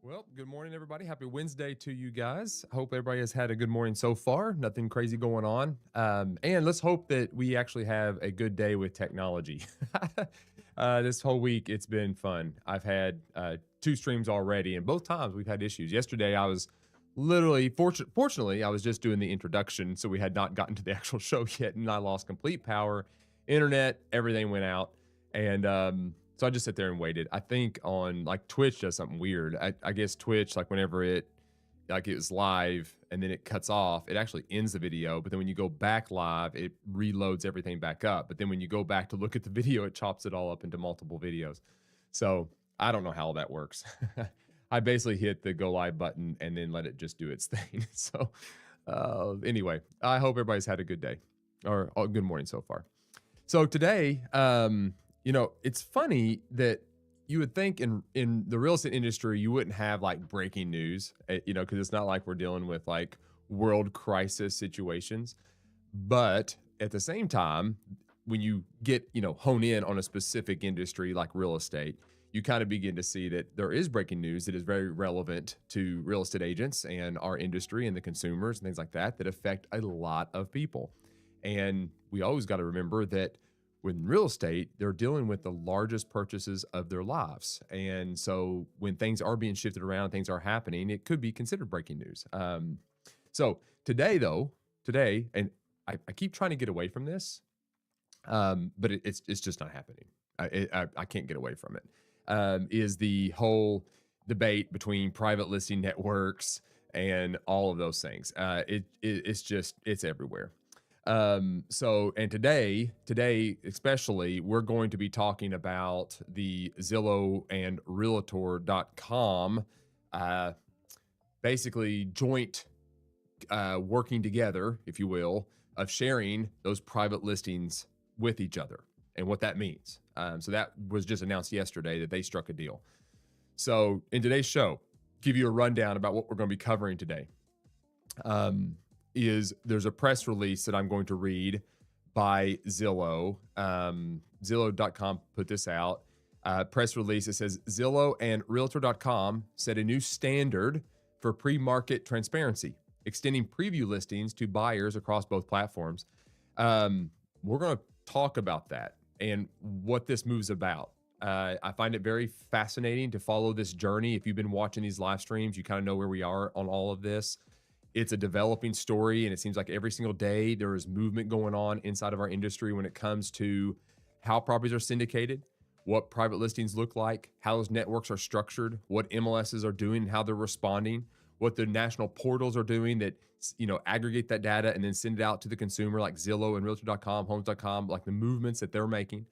Well, good morning, everybody. Happy Wednesday to you guys. Hope everybody has had a good morning so far. Nothing crazy going on. And let's hope that we actually have a good day with technology. This whole week, it's been fun. I've had 2 streams already, and both times we've had issues. Yesterday, I was literally, fortunately, I was just doing the introduction, so we had not gotten to the actual show yet, and I lost complete power, internet, everything went out. And so I just sat there and waited. I think on like Twitch does something weird. I guess Twitch, like whenever it was live and then it cuts off, it actually ends the video. But then when you go back live, it reloads everything back up. But then when you go back to look at the video, it chops it all up into multiple videos. So I don't know how that works. I basically hit the go live button and then let it just do its thing. So anyway, I hope everybody's had a good day or a good morning so far. So today, it's funny that you would think in the real estate industry, you wouldn't have like breaking news, because it's not like we're dealing with like world crisis situations. But at the same time, when you get, hone in on a specific industry like real estate, you kind of begin to see that there is breaking news that is very relevant to real estate agents and our industry and the consumers and things like that affect a lot of people. And we always got to remember that with real estate, they're dealing with the largest purchases of their lives. And so when things are being shifted around, things are happening, it could be considered breaking news. So today, and I keep trying to get away from this, but it's just not happening. I can't get away from it. Is the whole debate between private listing networks and all of those things. It's everywhere. So today especially, we're going to be talking about the Zillow and Realtor.com, basically joint, working together, if you will, of sharing those private listings with each other and what that means. So that was just announced yesterday that they struck a deal. So in today's show, give you a rundown about what we're going to be covering today. There's a press release that I'm going to read by Zillow. Zillow.com put this out. Press release, it says, Zillow and Realtor.com set a new standard for pre-market transparency, extending preview listings to buyers across both platforms. We're going to talk about that and what this move's about. I find it very fascinating to follow this journey. If you've been watching these live streams, you kind of know where we are on all of this. It's a developing story, and it seems like every single day there is movement going on inside of our industry when it comes to how properties are syndicated, what private listings look like, how those networks are structured, what MLSs are doing, and how they're responding, what the national portals are doing that, aggregate that data and then send it out to the consumer, like Zillow and Realtor.com, Homes.com, like the movements that they're making.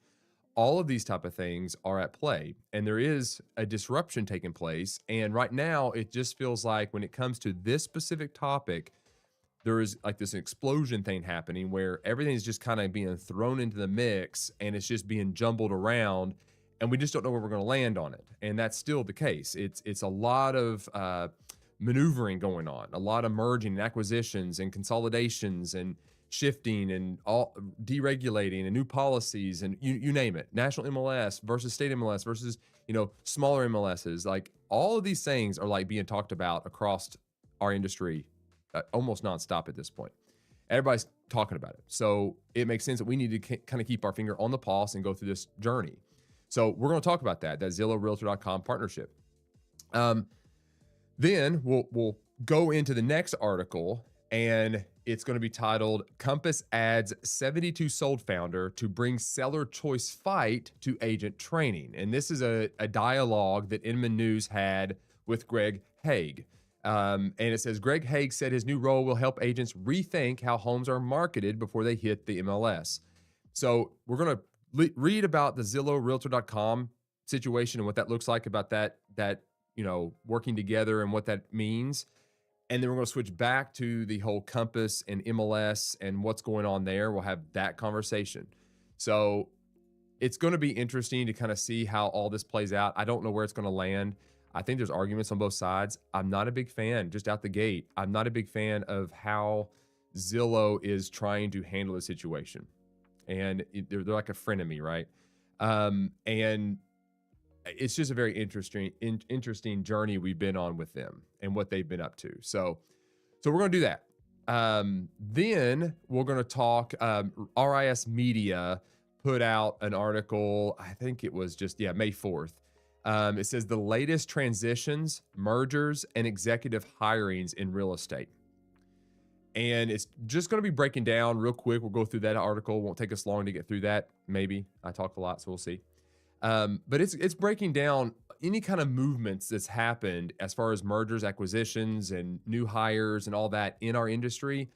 All of these type of things are at play, and there is a disruption taking place. And right now, it just feels like when it comes to this specific topic, there is like this explosion thing happening where everything's just kind of being thrown into the mix and it's just being jumbled around, and we just don't know where we're going to land on it. And that's still the case. It's a lot of maneuvering going on, a lot of merging and acquisitions and consolidations and shifting and all deregulating and new policies and you name it, national MLS versus state MLS versus, smaller MLSs. Like all of these things are like being talked about across our industry almost nonstop at this point. Everybody's talking about it. So it makes sense that we need to kind of keep our finger on the pulse and go through this journey. So we're going to talk about that Zillow Realtor.com partnership. Then we'll go into the next article, and it's going to be titled Compass Adds 72 Sold Founder to Bring Seller Choice Fight to Agent Training. And this is a dialogue that Inman News had with Greg Hague. And it says, Greg Hague said his new role will help agents rethink how homes are marketed before they hit the MLS. So we're going to read about the Zillow Realtor.com situation and what that looks like, about that working together and what that means. And then we're going to switch back to the whole Compass and MLS and what's going on there. We'll have that conversation. So it's going to be interesting to kind of see how all this plays out. I don't know where it's going to land. I think there's arguments on both sides. I'm not a big fan, just out the gate. I'm not a big fan of how Zillow is trying to handle the situation. And they're like a frenemy, right? And it's just a very interesting journey we've been on with them and what they've been up to. So we're going to do that. Then we're going to talk. RIS Media put out an article. I think it was just May 4th. It says the latest transitions, mergers, and executive hirings in real estate. And it's just going to be breaking down real quick. We'll go through that article. It won't take us long to get through that. Maybe I talk a lot, so we'll see. But it's breaking down any kind of movements that's happened as far as mergers, acquisitions, and new hires and all that in our industry.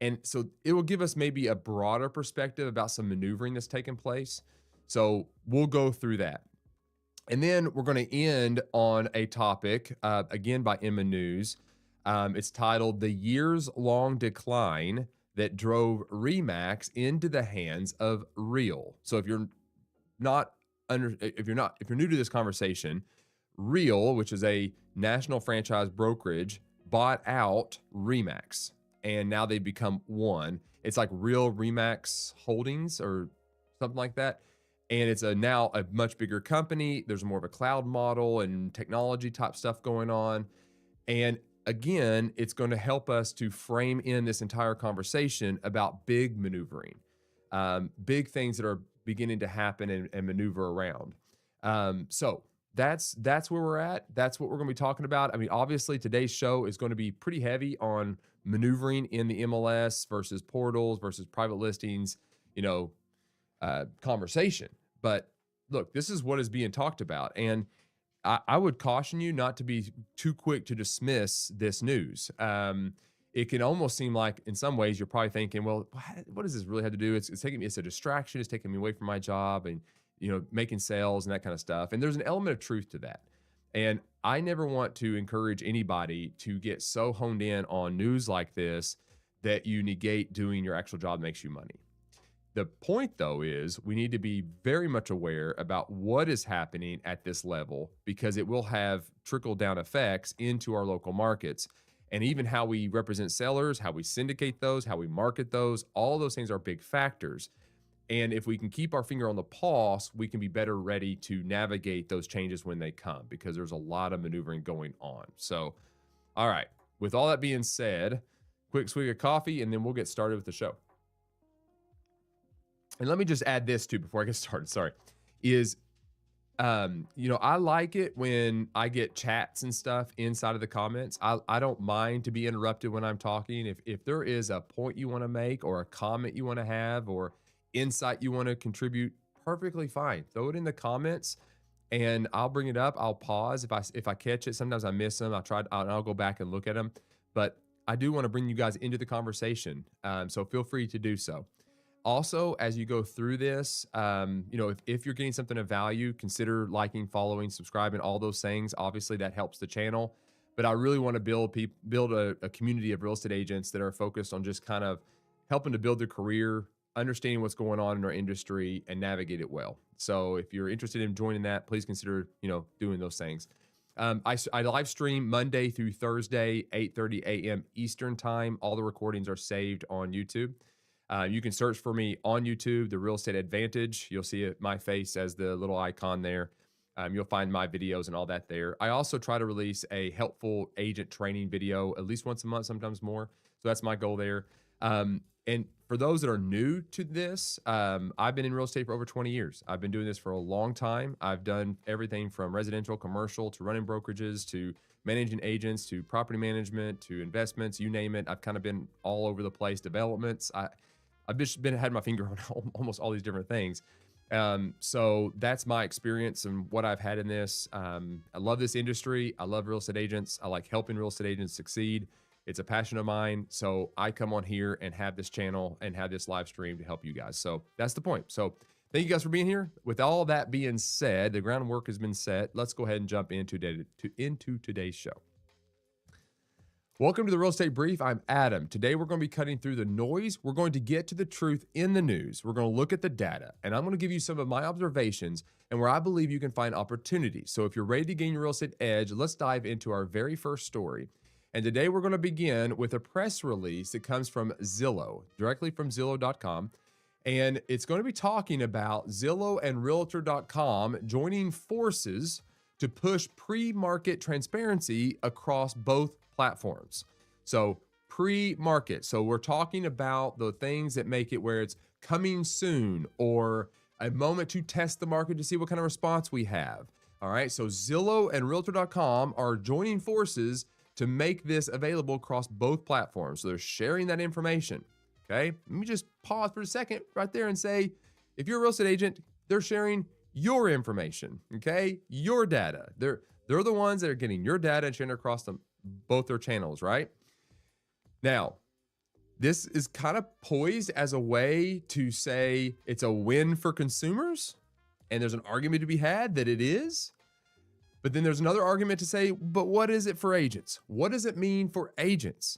And so it will give us maybe a broader perspective about some maneuvering that's taken place. So we'll go through that. And then we're going to end on a topic, again, by Emma News. It's titled "The Years-Long Decline That Drove RE/MAX into the Hands of Real." So if you're new to this conversation, Real, which is a national franchise brokerage, bought out RE/MAX, and now they've become one. It's like Real RE/MAX Holdings or something like that. And it's now a much bigger company. There's more of a cloud model and technology type stuff going on. And again, it's going to help us to frame in this entire conversation about big maneuvering, big things that are beginning to happen and maneuver around. So that's where we're at. That's what we're going to be talking about. I mean, obviously today's show is going to be pretty heavy on maneuvering in the MLS versus portals versus private listings, conversation. But look, this is what is being talked about. And I would caution you not to be too quick to dismiss this news. It can almost seem like in some ways you're probably thinking, well, what does this really have to do? It's a distraction. It's taking me away from my job and, making sales and that kind of stuff. And there's an element of truth to that. And I never want to encourage anybody to get so honed in on news like this that you negate doing your actual job that makes you money. The point, though, is we need to be very much aware about what is happening at this level because it will have trickle-down effects into our local markets. And even how we represent sellers, how we syndicate those, how we market those, all those things are big factors. And if we can keep our finger on the pulse, we can be better ready to navigate those changes when they come because there's a lot of maneuvering going on. So, all right, with all that being said, quick swig of coffee, and then we'll get started with the show. And let me just add this too before I get started. Sorry, I like it when I get chats and stuff inside of the comments. I don't mind to be interrupted when I'm talking. If there is a point you want to make or a comment you want to have or insight you want to contribute, perfectly fine. Throw it in the comments and I'll bring it up. I'll pause if I catch it. Sometimes I miss them. I'll go back and look at them. But I do want to bring you guys into the conversation. So feel free to do so. Also, as you go through this, if you're getting something of value, consider liking, following, subscribing, all those things. Obviously, that helps the channel. But I really want to build a community of real estate agents that are focused on just kind of helping to build their career, understanding what's going on in our industry, and navigate it well. So if you're interested in joining that, please consider doing those things. I live stream Monday through Thursday, 8:30 a.m. Eastern time. All the recordings are saved on YouTube. You can search for me on YouTube, The Real Estate Advantage. You'll see my face as the little icon there. You'll find my videos and all that there. I also try to release a helpful agent training video at least once a month, sometimes more. So that's my goal there. And for those that are new to this, I've been in real estate for over 20 years. I've been doing this for a long time. I've done everything from residential, commercial, to running brokerages, to managing agents, to property management, to investments, you name it. I've kind of been all over the place, developments. I've just had my finger on almost all these different things. So that's my experience and what I've had in this. I love this industry. I love real estate agents. I like helping real estate agents succeed. It's a passion of mine. So I come on here and have this channel and have this live stream to help you guys. So that's the point. So thank you guys for being here. With all that being said, the groundwork has been set. Let's go ahead and jump into today's show. Welcome to the Real Estate Brief. I'm Adam. Today we're going to be cutting through the noise. We're going to get to the truth in the news. We're going to look at the data, and I'm going to give you some of my observations and where I believe you can find opportunities. So if you're ready to gain your real estate edge, let's dive into our very first story. And today we're going to begin with a press release that comes from Zillow, directly from Zillow.com. And it's going to be talking about Zillow and Realtor.com joining forces to push pre-market transparency across both platforms. So pre-market. So we're talking about the things that make it where it's coming soon or a moment to test the market to see what kind of response we have. All right. So Zillow and Realtor.com are joining forces to make this available across both platforms. So they're sharing that information. Okay. Let me just pause for a second right there and say, if you're a real estate agent, they're sharing your information. Okay. Your data. They're the ones that are getting your data and sharing it across them, both their channels, right? Now, this is kind of poised as a way to say it's a win for consumers, and there's an argument to be had that it is. But then there's another argument to say, but what is it for agents? What does it mean for agents?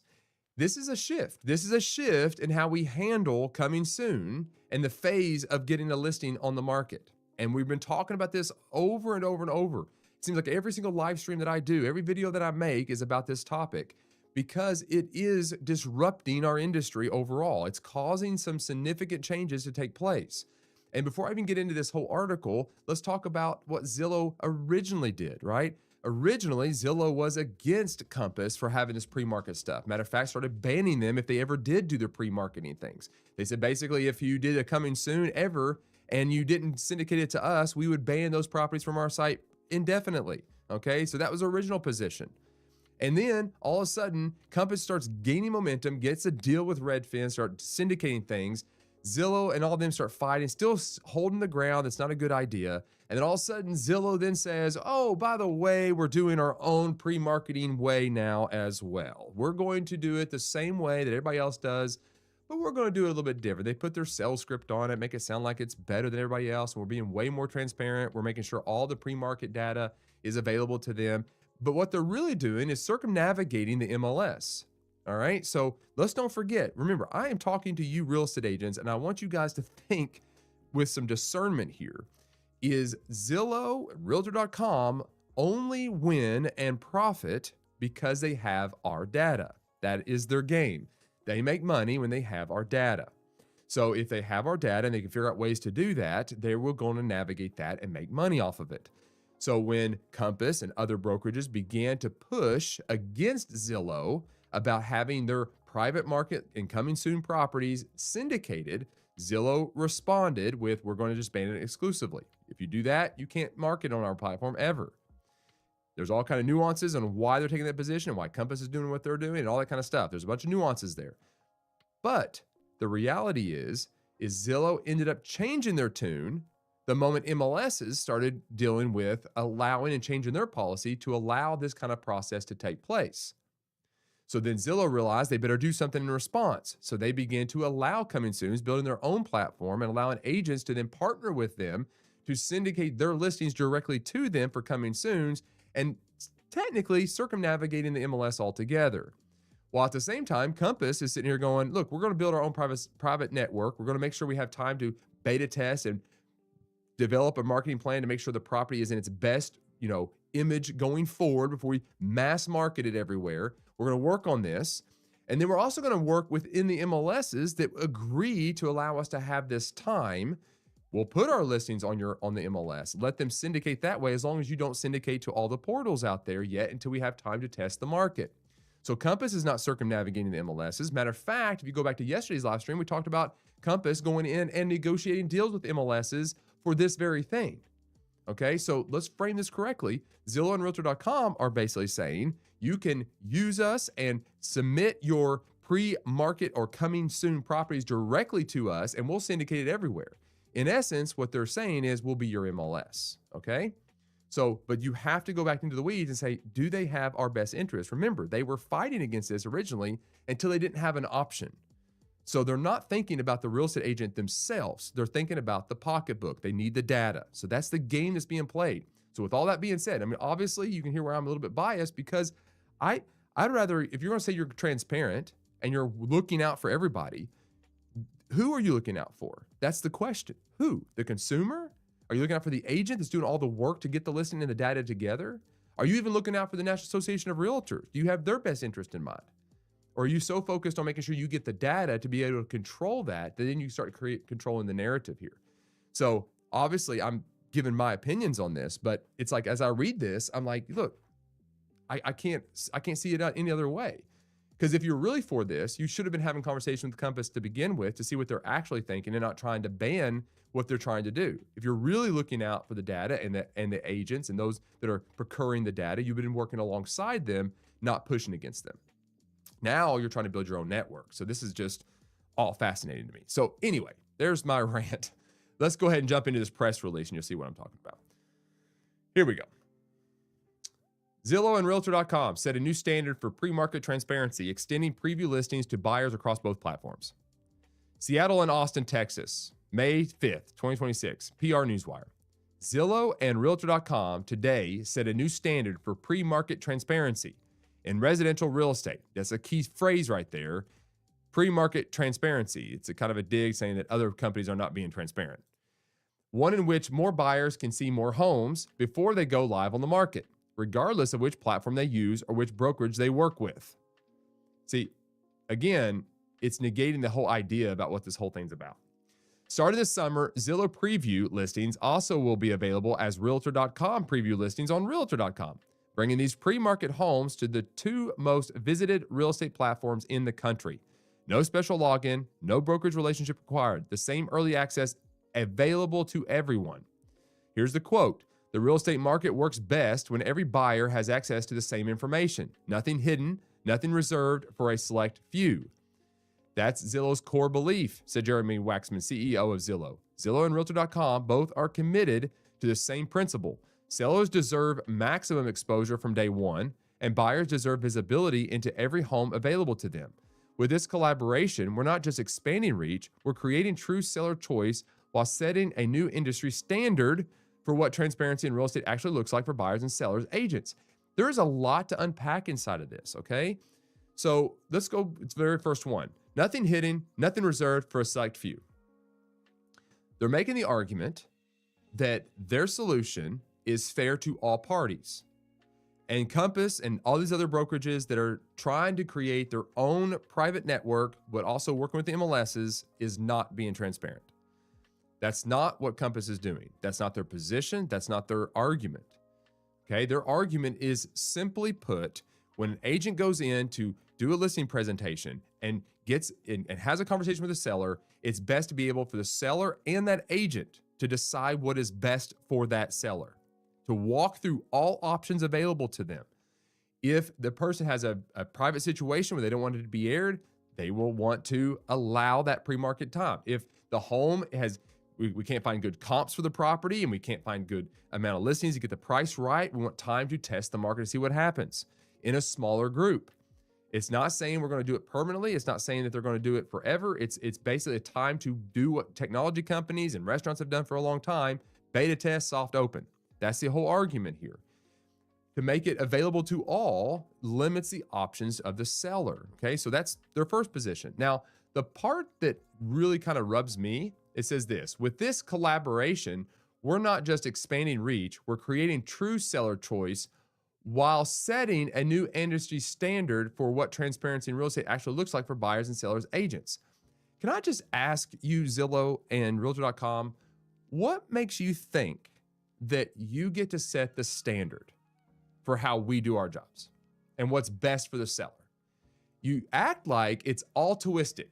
This is a shift. This is a shift in how we handle coming soon and the phase of getting a listing on the market. And we've been talking about this over and over and over. It seems like every single live stream that I do, every video that I make is about this topic because it is disrupting our industry overall. It's causing some significant changes to take place. And before I even get into this whole article, let's talk about what Zillow originally did, right? Originally, Zillow was against Compass for having this pre-market stuff. Matter of fact, started banning them if they ever did do their pre-marketing things. They said basically if you did a coming soon ever and you didn't syndicate it to us, we would ban those properties from our site indefinitely. Okay, so that was the original position. And then all of a sudden, Compass starts gaining momentum, gets a deal with Redfin, start syndicating things. Zillow and all of them start fighting, still holding the ground. That's not a good idea. And then all of a sudden, Zillow then says, oh, by the way, we're doing our own pre-marketing way now as well. We're going to do it the same way that everybody else does, but we're going to do it a little bit different. They put their sales script on it, make it sound like it's better than everybody else. And we're being way more transparent. We're making sure all the pre-market data is available to them. But what they're really doing is circumnavigating the MLS. All right. So let's don't forget. Remember, I am talking to you real estate agents, and I want you guys to think with some discernment here. Is Zillow, Realtor.com only win and profit because they have our data? That is their game. They make money when they have our data. So if they have our data and they can figure out ways to do that, they will go and navigate that and make money off of it. So when Compass and other brokerages began to push against Zillow about having their private market and coming soon properties syndicated, Zillow responded with, we're going to just ban it exclusively. If you do that, you can't market on our platform ever. There's all kind of nuances on why they're taking that position and why Compass is doing what they're doing and all that kind of stuff. There's a bunch of nuances there. But the reality is Zillow ended up changing their tune the moment MLSs started dealing with allowing and changing their policy to allow this kind of process to take place. So then Zillow realized they better do something in response. So they began to allow coming soons, building their own platform and allowing agents to then partner with them to syndicate their listings directly to them for coming soons and technically circumnavigating the MLS altogether. While at the same time, Compass is sitting here going, look, we're going to build our own private network. We're going to make sure we have time to beta test and develop a marketing plan to make sure the property is in its best, image going forward before we mass market it everywhere. We're going to work on this. And then we're also going to work within the MLSs that agree to allow us to have this time. We'll put our listings on the MLS. Let them syndicate that way as long as you don't syndicate to all the portals out there yet until we have time to test the market. So Compass is not circumnavigating the MLSs. Matter of fact, if you go back to yesterday's live stream, we talked about Compass going in and negotiating deals with MLSs for this very thing. Okay, so let's frame this correctly. Zillow and Realtor.com are basically saying you can use us and submit your pre-market or coming soon properties directly to us, and we'll syndicate it everywhere. In essence, what they're saying is we'll be your MLS. Okay, so but you have to go back into the weeds and say, do they have our best interest? Remember, they were fighting against this originally until they didn't have an option. So they're not thinking about the real estate agent themselves. They're thinking about the pocketbook. They need the data. So that's the game that's being played. So with all that being said, I mean, obviously you can hear where I'm a little bit biased because I I'd rather, if you're going to say you're transparent and you're looking out for everybody, who are you looking out for? That's the question. Who? The consumer? Are you looking out for the agent that's doing all the work to get the listing and the data together? Are you even looking out for the National Association of Realtors? Do you have their best interest in mind? Or are you so focused on making sure you get the data to be able to control that then you start controlling the narrative here? So obviously I'm giving my opinions on this, but it's like, as I read this, I'm like, look, I can't see it any other way. Because if you're really for this, you should have been having conversation with Compass to begin with to see what they're actually thinking and not trying to ban what they're trying to do. If you're really looking out for the data and the agents and those that are procuring the data, you've been working alongside them, not pushing against them. Now you're trying to build your own network. So this is just all fascinating to me. So anyway, there's my rant. Let's go ahead and jump into this press release and you'll see what I'm talking about. Here we go. Zillow and Realtor.com set a new standard for pre-market transparency, extending preview listings to buyers across both platforms. Seattle and Austin, Texas, May 5th, 2026, PR Newswire. Zillow and Realtor.com today set a new standard for pre-market transparency in residential real estate. That's a key phrase right there. Pre-market transparency. It's a kind of a dig saying that other companies are not being transparent. One in which more buyers can see more homes before they go live on the market, regardless of which platform they use or which brokerage they work with. See, again, it's negating the whole idea about what this whole thing's about. Starting this summer, Zillow preview listings also will be available as Realtor.com preview listings on Realtor.com, bringing these pre-market homes to the two most visited real estate platforms in the country. No special login, no brokerage relationship required. The same early access available to everyone. Here's the quote. The real estate market works best when every buyer has access to the same information. Nothing hidden, nothing reserved for a select few. That's Zillow's core belief, said Jeremy Waxman, CEO of Zillow. Zillow and Realtor.com both are committed to the same principle. Sellers deserve maximum exposure from day one, and buyers deserve visibility into every home available to them. With this collaboration, we're not just expanding reach, we're creating true seller choice while setting a new industry standard for what transparency in real estate actually looks like for buyers and sellers, agents. There is a lot to unpack inside of this, okay? So let's go, it's the very first one. Nothing hidden, nothing reserved for a select few. They're making the argument that their solution is fair to all parties. And Compass and all these other brokerages that are trying to create their own private network, but also working with the MLSs, is not being transparent. That's not what Compass is doing. That's not their position. That's not their argument. Okay, their argument is simply put, when an agent goes in to do a listing presentation and gets in and has a conversation with the seller, it's best to be able for the seller and that agent to decide what is best for that seller, to walk through all options available to them. If the person has a private situation where they don't want it to be aired, they will want to allow that pre-market time. If the home has, we can't find good comps for the property and we can't find good amount of listings to get the price right, we want time to test the market to see what happens in a smaller group. It's not saying we're going to do it permanently. It's not saying that they're going to do it forever. It's basically a time to do what technology companies and restaurants have done for a long time, beta test, soft open. That's the whole argument here. To make it available to all limits the options of the seller. Okay, so that's their first position. Now, the part that really kind of rubs me, it says this: with this collaboration, we're not just expanding reach, we're creating true seller choice while setting a new industry standard for what transparency in real estate actually looks like for buyers and sellers, agents. Can I just ask you, Zillow and Realtor.com, what makes you think that you get to set the standard for how we do our jobs and what's best for the seller? You act like it's altruistic.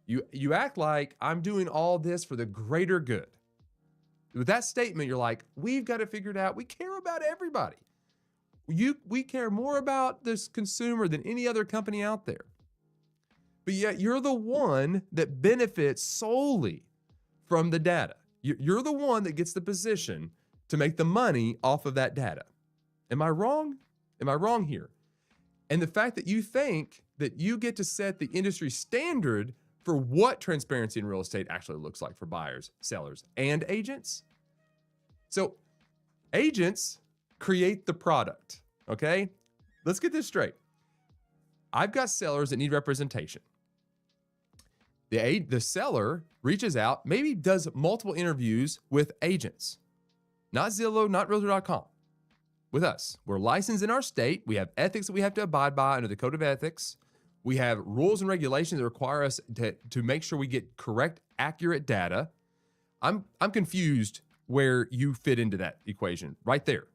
You act like I'm doing all this for the greater good. With that statement, you're like, we've got to figure it out. We care about everybody. We care more about this consumer than any other company out there. But yet you're the one that benefits solely from the data. You're the one that gets the position to make the money off of that data. Am I wrong? Am I wrong here? And the fact that you think that you get to set the industry standard for what transparency in real estate actually looks like for buyers, sellers, and agents. So agents create the product, okay? Let's get this straight. I've got sellers that need representation. The seller reaches out, maybe does multiple interviews with agents, not Zillow, not realtor.com, with us. We're licensed in our state. We have ethics that we have to abide by under the Code of Ethics. We have rules and regulations that require us to make sure we get correct, accurate data. I'm confused where you fit into that equation right there.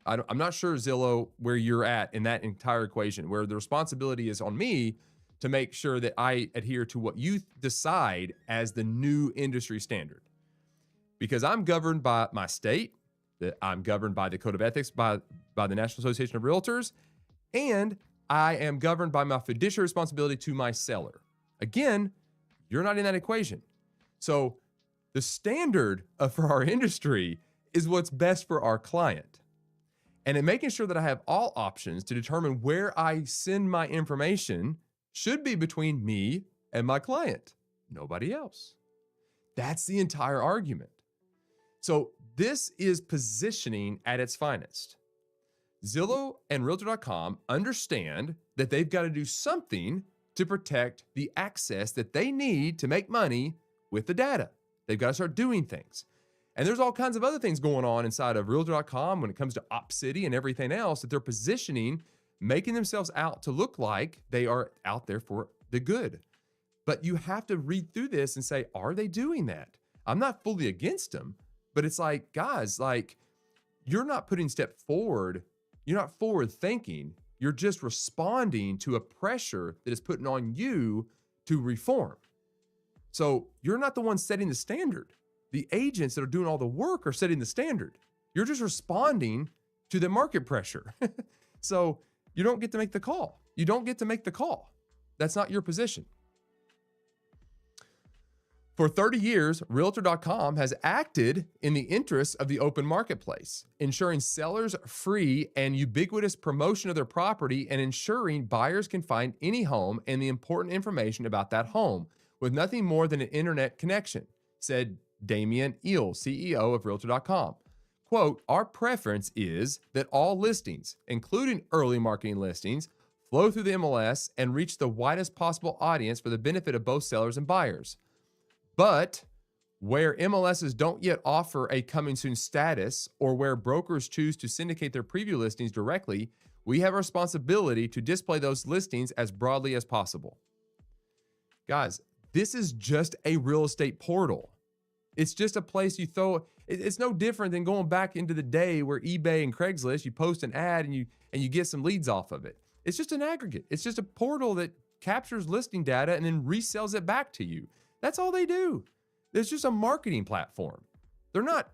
I'm not sure, Zillow, where you're at in that entire equation, where the responsibility is on me to make sure that I adhere to what you decide as the new industry standard. Because I'm governed by my state, that I'm governed by the Code of Ethics by the National Association of Realtors, and I am governed by my fiduciary responsibility to my seller. Again, you're not in that equation. So the standard for our industry is what's best for our client. And in making sure that I have all options to determine where I send my information should be between me and my client, nobody else. That's the entire argument. So this is positioning at its finest. Zillow and realtor.com understand that they've got to do something to protect the access that they need to make money with the data. They've got to start doing things. And there's all kinds of other things going on inside of realtor.com when it comes to OpCity and everything else that they're positioning, making themselves out to look like they are out there for the good. But you have to read through this and say, are they doing that? I'm not fully against them, but it's like, guys, like, you're not putting step forward. You're not forward thinking. You're just responding to a pressure that is putting on you to reform. So you're not the one setting the standard. The agents that are doing all the work are setting the standard. You're just responding to the market pressure. So you don't get to make the call. You don't get to make the call. That's not your position. For 30 years, Realtor.com has acted in the interests of the open marketplace, ensuring sellers free and ubiquitous promotion of their property and ensuring buyers can find any home and the important information about that home with nothing more than an internet connection, said Damian Eel, CEO of Realtor.com. Quote, our preference is that all listings, including early marketing listings, flow through the MLS and reach the widest possible audience for the benefit of both sellers and buyers. But where MLSs don't yet offer a coming soon status or where brokers choose to syndicate their preview listings directly, we have a responsibility to display those listings as broadly as possible. Guys, this is just a real estate portal. It's just a place you throw. It's no different than going back into the day where eBay and Craigslist, you post an ad and you get some leads off of it. It's just an aggregate. It's just a portal that captures listing data and then resells it back to you. That's all they do. It's just a marketing platform. They're not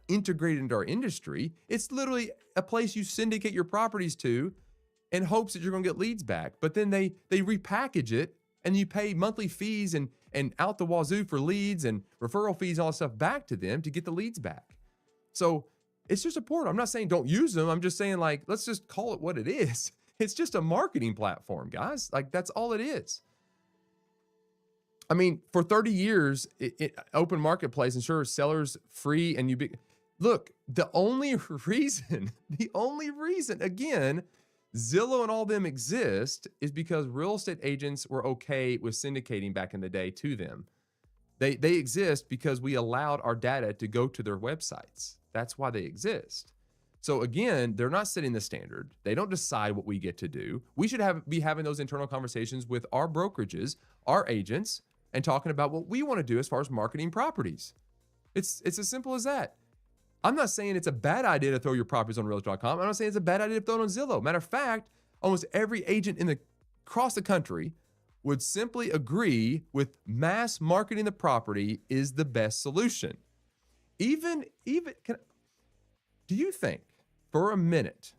integrated into our industry. It's literally a place you syndicate your properties to in hopes that you're going to get leads back. But then they repackage it and you pay monthly fees and out the wazoo for leads and referral fees and all that stuff back to them to get the leads back. So it's just a portal. I'm not saying don't use them. I'm just saying, like, let's just call it what it is. It's just a marketing platform, guys. Like, that's all it is. I mean, for 30 years, open marketplace ensures sellers free and look, the only reason, again, Zillow and all them exist is because real estate agents were okay with syndicating back in the day to them. They exist because we allowed our data to go to their websites. That's why they exist. So again, they're not setting the standard. They don't decide what we get to do. We should be having those internal conversations with our brokerages, our agents, and talking about what we want to do as far as marketing properties. It's as simple as that. I'm not saying it's a bad idea to throw your properties on Realtor.com. I'm not saying it's a bad idea to throw it on Zillow. Matter of fact, almost every agent across the country would simply agree with mass marketing the property is the best solution. Do you think, for a minute,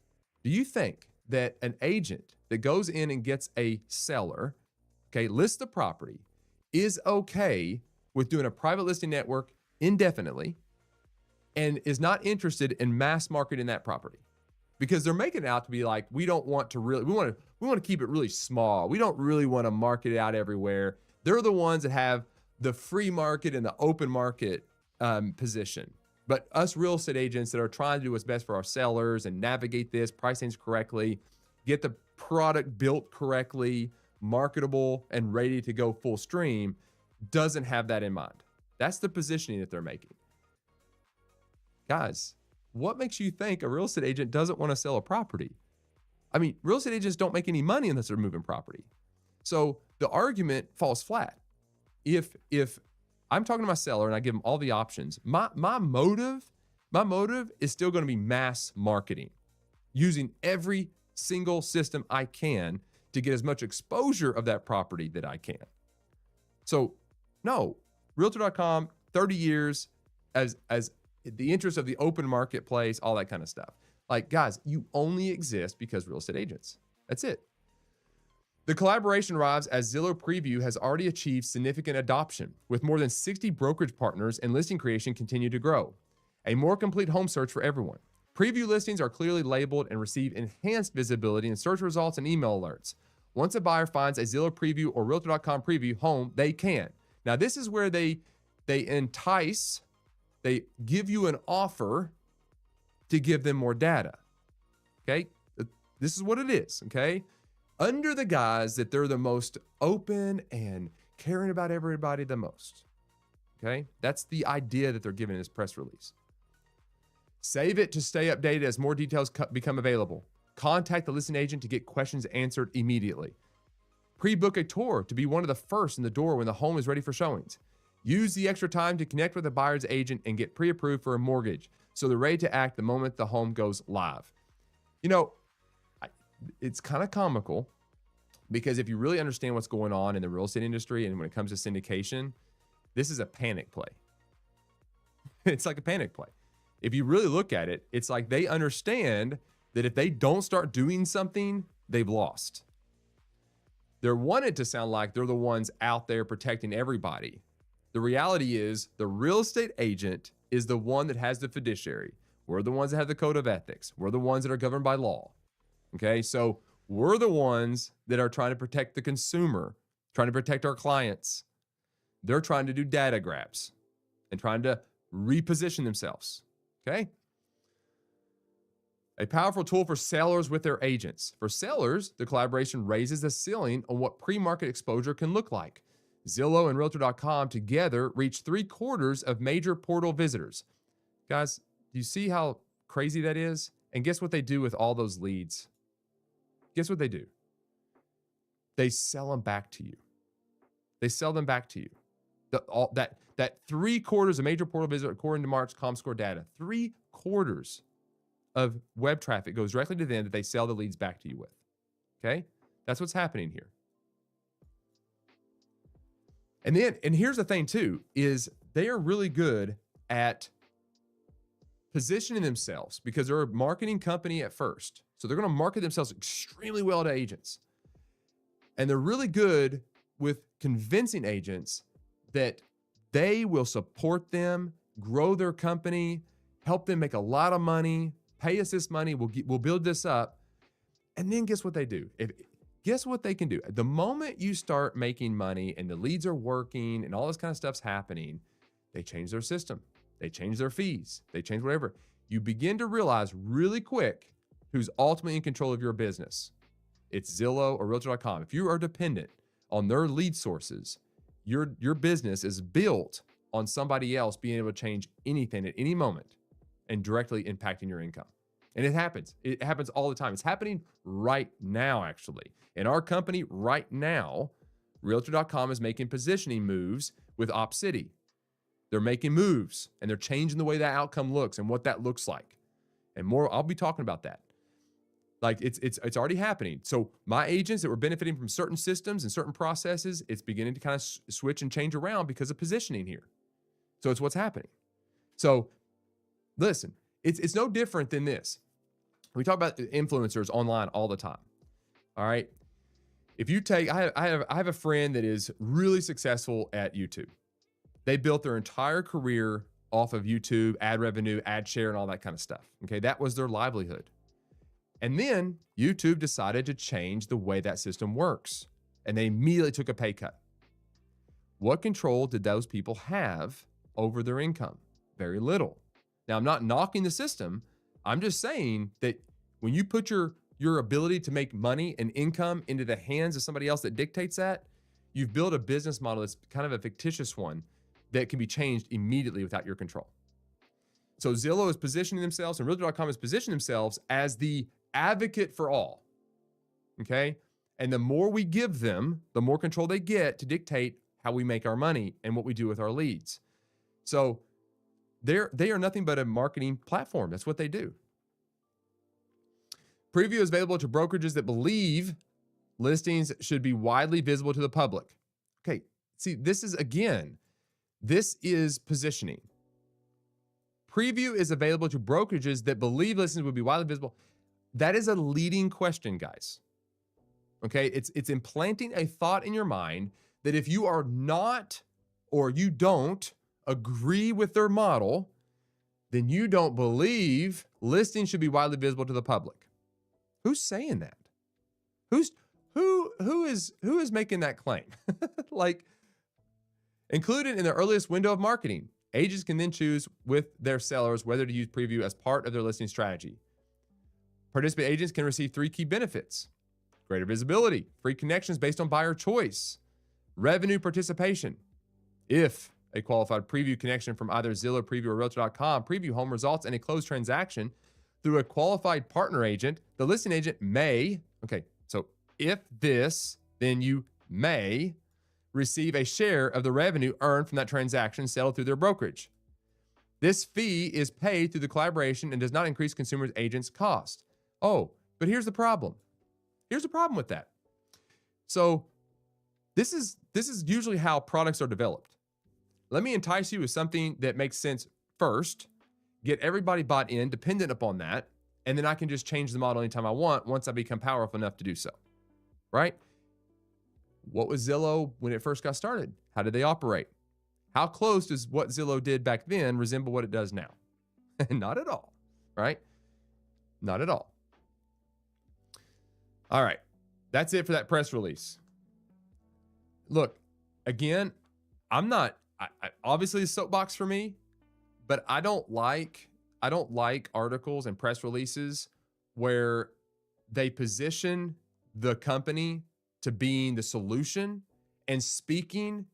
that an agent that goes in and gets a seller, lists the property, is okay with doing a private listing network indefinitely and is not interested in mass marketing that property? Because they're making it out to be like, we want to keep it really small. We don't really want to market it out everywhere. They're the ones that have the free market and the open market position. But us real estate agents that are trying to do what's best for our sellers and navigate this, price things correctly, get the product built correctly, marketable, and ready to go full stream, doesn't have that in mind. That's the positioning that they're making. Guys, what makes you think a real estate agent doesn't want to sell a property? I mean, real estate agents don't make any money unless they're moving property. So the argument falls flat. If I'm talking to my seller and I give them all the options, my motive is still going to be mass marketing, using every single system I can to get as much exposure of that property that I can. So no, Realtor.com, 30 years as the interest of the open marketplace, all that kind of stuff. Like, guys, you only exist because real estate agents. That's it. The collaboration arrives as Zillow Preview has already achieved significant adoption, with more than 60 brokerage partners, and listing creation continue to grow. A more complete home search for everyone. Preview listings are clearly labeled and receive enhanced visibility in search results and email alerts. Once a buyer finds a Zillow Preview or Realtor.com Preview home, they can. Now, this is where they entice, they give you an offer to give them more data. Okay? This is what it is, okay? Under the guise that they're the most open and caring about everybody the most. Okay? That's the idea that they're giving in this press release. Save it to stay updated as more details become available. Contact the listing agent to get questions answered immediately. Pre-book a tour to be one of the first in the door when the home is ready for showings. Use the extra time to connect with the buyer's agent and get pre-approved for a mortgage, so they're ready to act the moment the home goes live. You know, it's kind of comical, because if you really understand what's going on in the real estate industry and when it comes to syndication, this is a panic play. It's like a panic play. If you really look at it, it's like they understand that if they don't start doing something, they've lost. They're wanted to sound like they're the ones out there protecting everybody. The reality is the real estate agent is the one that has the fiduciary. We're the ones that have the code of ethics. We're the ones that are governed by law. Okay, so we're the ones that are trying to protect the consumer, trying to protect our clients. They're trying to do data grabs and trying to reposition themselves. Okay? A powerful tool for sellers with their agents. For sellers, the collaboration raises the ceiling on what pre-market exposure can look like. Zillow and Realtor.com together reach 3/4 of major portal visitors. Guys, do you see how crazy that is? And guess what they do with all those leads? Guess what they do? They sell them back to you. They sell them back to you. That 3/4 of major portal visitors, according to March ComScore data, 3/4 of web traffic goes directly to them that they sell the leads back to you with. Okay? That's what's happening here. And here's the thing too, is they are really good at positioning themselves, because they're a marketing company at first. So they're going to market themselves extremely well to agents. And they're really good with convincing agents that they will support them, grow their company, help them make a lot of money, pay us this money, we'll build this up. And then guess what they do? Guess what they can do? The moment you start making money and the leads are working and all this kind of stuff's happening, they change their system. They change their fees. They change whatever. You begin to realize really quick who's ultimately in control of your business. It's Zillow or Realtor.com. If you are dependent on their lead sources, your business is built on somebody else being able to change anything at any moment and directly impacting your income. And it happens. It happens all the time. It's happening right now, actually. In our company right now, Realtor.com is making positioning moves with OpCity. They're making moves and they're changing the way that outcome looks and what that looks like. And more, I'll be talking about that. Like it's already happening. So my agents that were benefiting from certain systems and certain processes, it's beginning to kind of switch and change around because of positioning here. So it's what's happening. So listen, it's no different than this. We talk about influencers online all the time. All right. If you take, I have a friend that is really successful at YouTube. They built their entire career off of YouTube, ad revenue, ad share, and all that kind of stuff. Okay. That was their livelihood. And then YouTube decided to change the way that system works. And they immediately took a pay cut. What control did those people have over their income? Very little. Now, I'm not knocking the system. I'm just saying that when you put your your ability to make money and income into the hands of somebody else that dictates that, you've built a business model that's kind of a fictitious one that can be changed immediately without your control. So Zillow is positioning themselves and Realtor.com is positioning themselves as the advocate for all. Okay? And the more we give them, the more control they get to dictate how we make our money and what we do with our leads. So they are nothing but a marketing platform. That's what they do. Preview is available to brokerages that believe listings should be widely visible to the public. Okay, see, this is positioning. Preview is available to brokerages that believe listings would be widely visible. That is a leading question, guys. Okay, it's implanting a thought in your mind that if you are not or you don't agree with their model, then you don't believe listings should be widely visible to the public. Who's saying that? Who is making that claim? Like, included in the earliest window of marketing, agents can then choose with their sellers whether to use preview as part of their listing strategy. Participant agents can receive 3 key benefits: greater visibility, free connections based on buyer choice, revenue participation. If a qualified preview connection from either Zillow Preview or Realtor.com preview home results in a closed transaction through a qualified partner agent, the listing agent may, okay, so if this, then you may receive a share of the revenue earned from that transaction settled through their brokerage. This fee is paid through the collaboration and does not increase consumers' agents' cost. Oh, but here's the problem. Here's the problem with that. So this is usually how products are developed. Let me entice you with something that makes sense first, get everybody bought in, dependent upon that, and then I can just change the model anytime I want once I become powerful enough to do so, right? What was Zillow when it first got started? How did they operate? How close does what Zillow did back then resemble what it does now? Not at all, right? Not at all. All right, that's it for that press release. Look, again, obviously the soapbox for me, but I don't like articles and press releases where they position the company to being the solution and speaking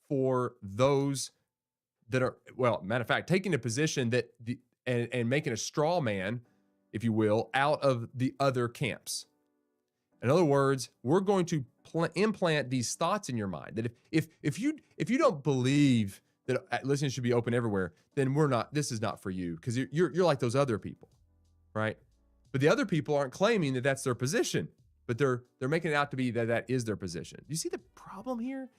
for those that are, well, matter of fact, taking a position that and making a straw man, if you will, out of the other camps. In other words, we're going to implant these thoughts in your mind that if you don't believe that listening should be open everywhere, then this is not for you, because you're like those other people, right? But the other people aren't claiming that that's their position, but they're making it out to be that is their position. You see the problem here?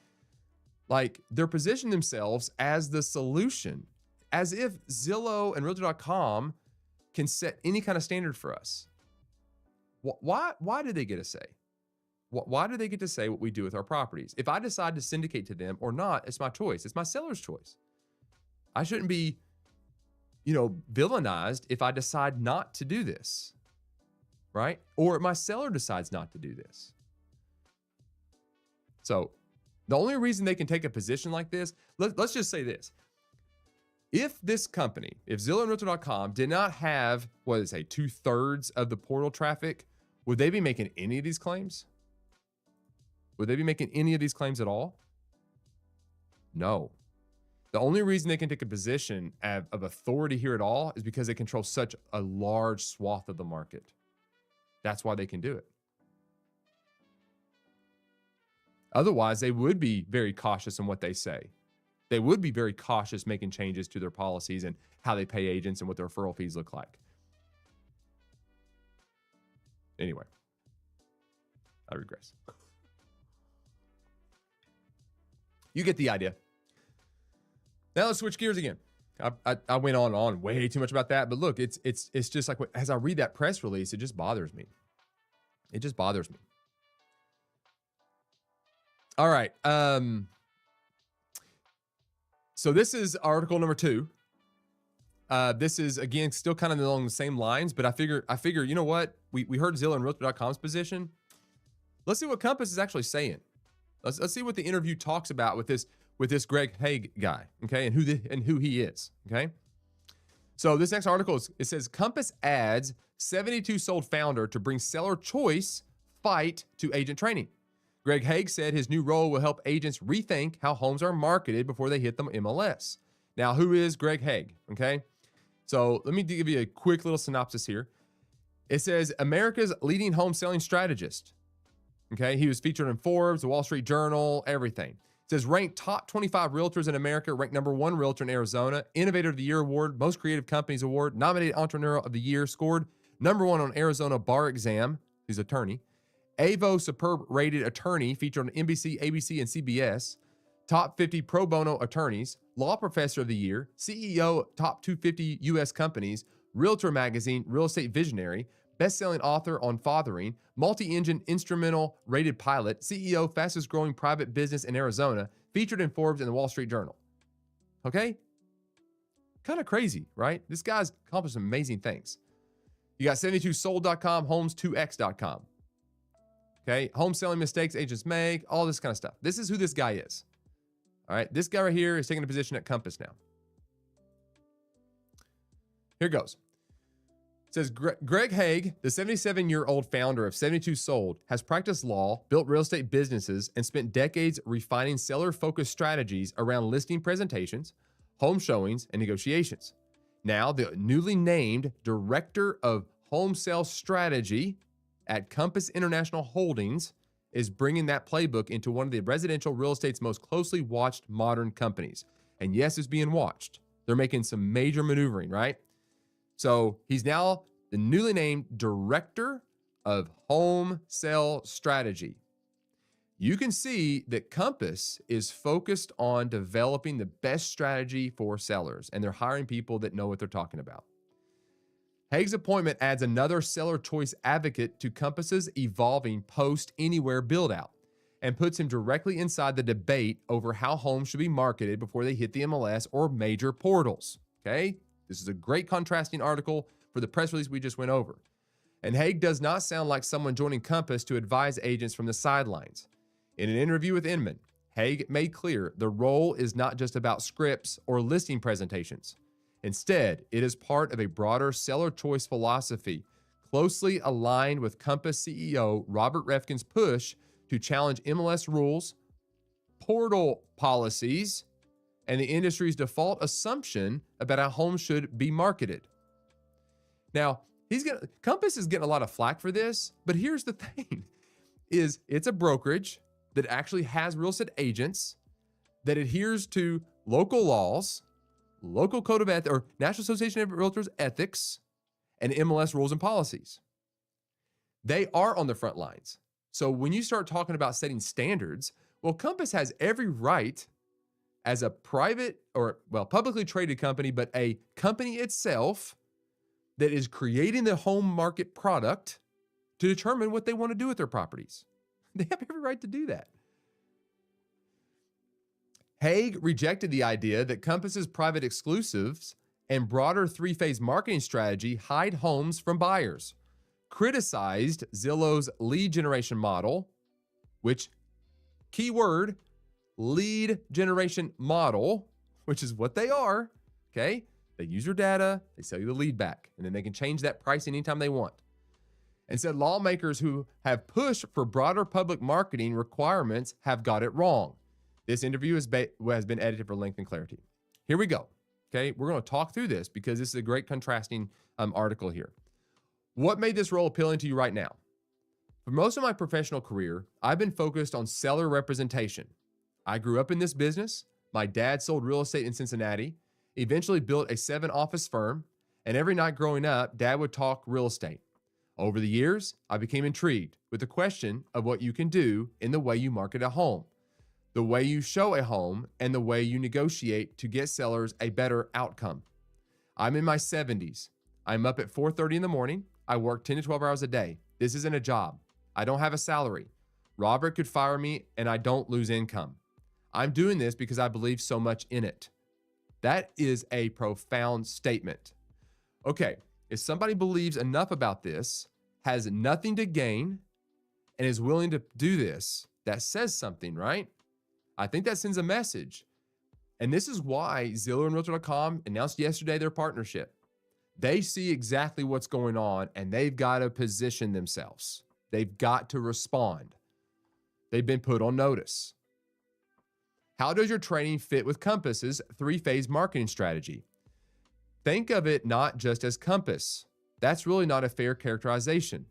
Like, they're positioning themselves as the solution, as if Zillow and Realtor.com can set any kind of standard for us. Why do they get a say? Why do they get to say what we do with our properties? If I decide to syndicate to them or not, it's my choice. It's my seller's choice. I shouldn't be, villainized if I decide not to do this, right? Or my seller decides not to do this. So the only reason they can take a position like this, let's just say this. If this company, if Zillow and Realtor.com did not have, 2/3 of the portal traffic, would they be making any of these claims? Would they be making any of these claims at all? No. The only reason they can take a position of authority here at all is because they control such a large swath of the market. That's why they can do it. Otherwise, they would be very cautious in what they say. They would be very cautious making changes to their policies and how they pay agents and what their referral fees look like. Anyway, I regress. You get the idea. Now let's switch gears again. I went on way too much about that, but look, it's just like as I read that press release, it just bothers me. It just bothers me. All right. So this is article number 2. This is, again, still kind of along the same lines, but I figure, you know what? We heard Zillow and Realtor.com's position. Let's see what Compass is actually saying. Let's see what the interview talks about with this Greg Hague guy, okay, and who he is, okay? So this next article it says Compass adds 72 sold founder to bring seller choice fight to agent training. Greg Hague said his new role will help agents rethink how homes are marketed before they hit the MLS. Now, who is Greg Hague? Okay. So let me give you a quick little synopsis here. It says America's leading home selling strategist. Okay. He was featured in Forbes, the Wall Street Journal, everything. It says ranked top 25 realtors in America, ranked number 1 realtor in Arizona, Innovator of the Year award, Most Creative Companies award, nominated Entrepreneur of the Year, scored number 1 on Arizona bar exam. He's attorney. AVO Superb Rated Attorney, featured on NBC, ABC, and CBS. Top 50 pro bono attorneys, Law Professor of the Year, CEO Top 250 U.S. companies, Realtor Magazine, Real Estate Visionary, best-selling author on fathering, multi-engine instrumental rated pilot, CEO fastest growing private business in Arizona, featured in Forbes and the Wall Street Journal. Okay? Kind of crazy, right? This guy's accomplished amazing things. You got 72sold.com, homes2x.com. Okay? Home selling mistakes agents make, all this kind of stuff. This is who this guy is. All right? This guy right here is taking a position at Compass now. Here goes. It says Greg Hague, the 77-year-old founder of 72 Sold, has practiced law, built real estate businesses, and spent decades refining seller-focused strategies around listing presentations, home showings, and negotiations. Now, the newly named Director of Home Sales Strategy at Compass International Holdings is bringing that playbook into one of the residential real estate's most closely watched modern companies. And yes, it's being watched. They're making some major maneuvering, right? So he's now the newly named Director of Home Sale Strategy. You can see that Compass is focused on developing the best strategy for sellers, and they're hiring people that know what they're talking about. Hague's appointment adds another seller choice advocate to Compass's evolving post-anywhere build-out and puts him directly inside the debate over how homes should be marketed before they hit the MLS or major portals. Okay? This is a great contrasting article for the press release we just went over. And Hague does not sound like someone joining Compass to advise agents from the sidelines. In an interview with Inman, Hague made clear the role is not just about scripts or listing presentations. Instead, it is part of a broader seller choice philosophy, closely aligned with Compass CEO Robert Refkin's push to challenge MLS rules, portal policies, and the industry's default assumption about how homes should be marketed. Now, Compass is getting a lot of flack for this, but here's the thing, is it's a brokerage that actually has real estate agents that adheres to local laws, local code of ethics, or National Association of Realtors ethics, and MLS rules and policies. They are on the front lines. So when you start talking about setting standards, well, Compass has every right as a private or, well, publicly traded company, but a company itself that is creating the home market product to determine what they want to do with their properties. They have every right to do that. Hague rejected the idea that Compass's private exclusives and broader three-phase marketing strategy hide homes from buyers, criticized Zillow's lead generation model, which, keyword, lead generation model, which is what they are, okay? They use your data, they sell you the lead back, and then they can change that price anytime they want. And said lawmakers who have pushed for broader public marketing requirements have got it wrong. This interview has been edited for length and clarity. Here we go, okay? We're going to talk through this because this is a great contrasting article here. What made this role appealing to you right now? For most of my professional career, I've been focused on seller representation. I grew up in this business. My dad sold real estate in Cincinnati, eventually built a 7-office firm, and every night growing up, Dad would talk real estate. Over the years, I became intrigued with the question of what you can do in the way you market a home, the way you show a home, and the way you negotiate to get sellers a better outcome. I'm in my 70s. I'm up at 4:30 in the morning. I work 10 to 12 hours a day. This isn't a job. I don't have a salary. Robert could fire me and I don't lose income. I'm doing this because I believe so much in it. That is a profound statement. Okay, if somebody believes enough about this, has nothing to gain, and is willing to do this, that says something, right? I think that sends a message. And this is why Zillow and Realtor.com announced yesterday their partnership. They see exactly what's going on and they've got to position themselves. They've got to respond. They've been put on notice. How does your training fit with Compass's three-phase marketing strategy? Think of it not just as Compass. That's really not a fair characterization.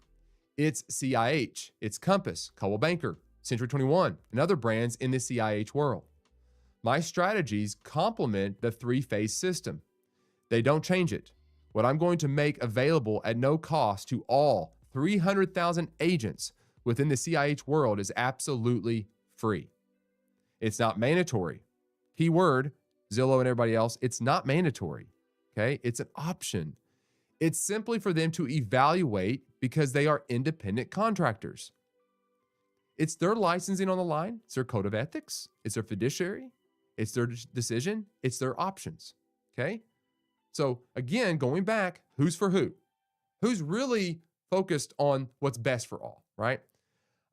It's CIH, it's Compass, Coldwell Banker, Century 21, and other brands in the CIH world. My strategies complement the three-phase system. They don't change it. What I'm going to make available at no cost to all 300,000 agents within the CIH world is absolutely free. It's not mandatory. Keyword, Zillow and everybody else, it's not mandatory, okay? It's an option. It's simply for them to evaluate because they are independent contractors. It's their licensing on the line. It's their code of ethics. It's their fiduciary. It's their decision. It's their options, okay? So again, going back, who's for who? Who's really focused on what's best for all, right?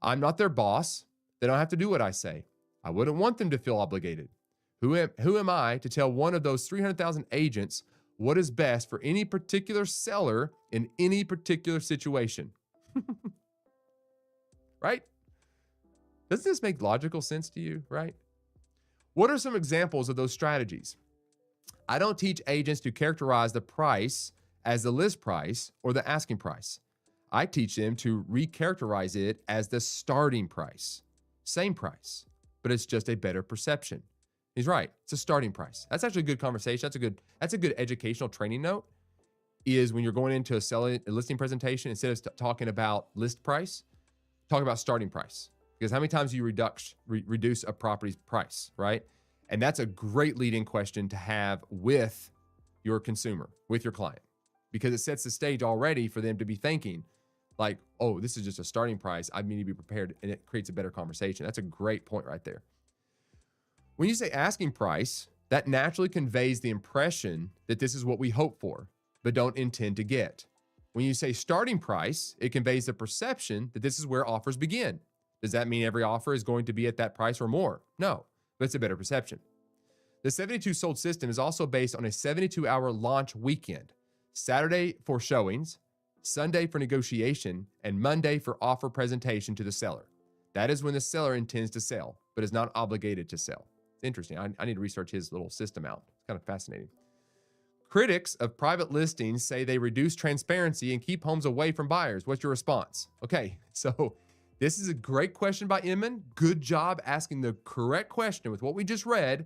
I'm not their boss. They don't have to do what I say. I wouldn't want them to feel obligated. Who am I to tell one of those 300,000 agents what is best for any particular seller in any particular situation? Right? Doesn't this make logical sense to you, right? What are some examples of those strategies? I don't teach agents to characterize the price as the list price or the asking price. I teach them to recharacterize it as the starting price. Same price, but it's just a better perception. He's right. It's a starting price. That's actually a good conversation. That's a good educational training note, is when you're going into a listing presentation, instead of talking about list price, talk about starting price. Because how many times do you reduce a property's price, right? And that's a great lead-in question to have with your consumer, with your client, because it sets the stage already for them to be thinking like, oh, this is just a starting price. I need to be prepared, and it creates a better conversation. That's a great point right there. When you say asking price, that naturally conveys the impression that this is what we hope for, but don't intend to get. When you say starting price, it conveys the perception that this is where offers begin. Does that mean every offer is going to be at that price or more? No, but it's a better perception. The 72 sold system is also based on a 72-hour launch weekend. Saturday for showings, Sunday for negotiation, and Monday for offer presentation to the seller. That is when the seller intends to sell, but is not obligated to sell. It's interesting. I need to research his little system out. It's kind of fascinating. Critics of private listings say they reduce transparency and keep homes away from buyers. What's your response? Okay, so this is a great question by Inman. Good job asking the correct question with what we just read.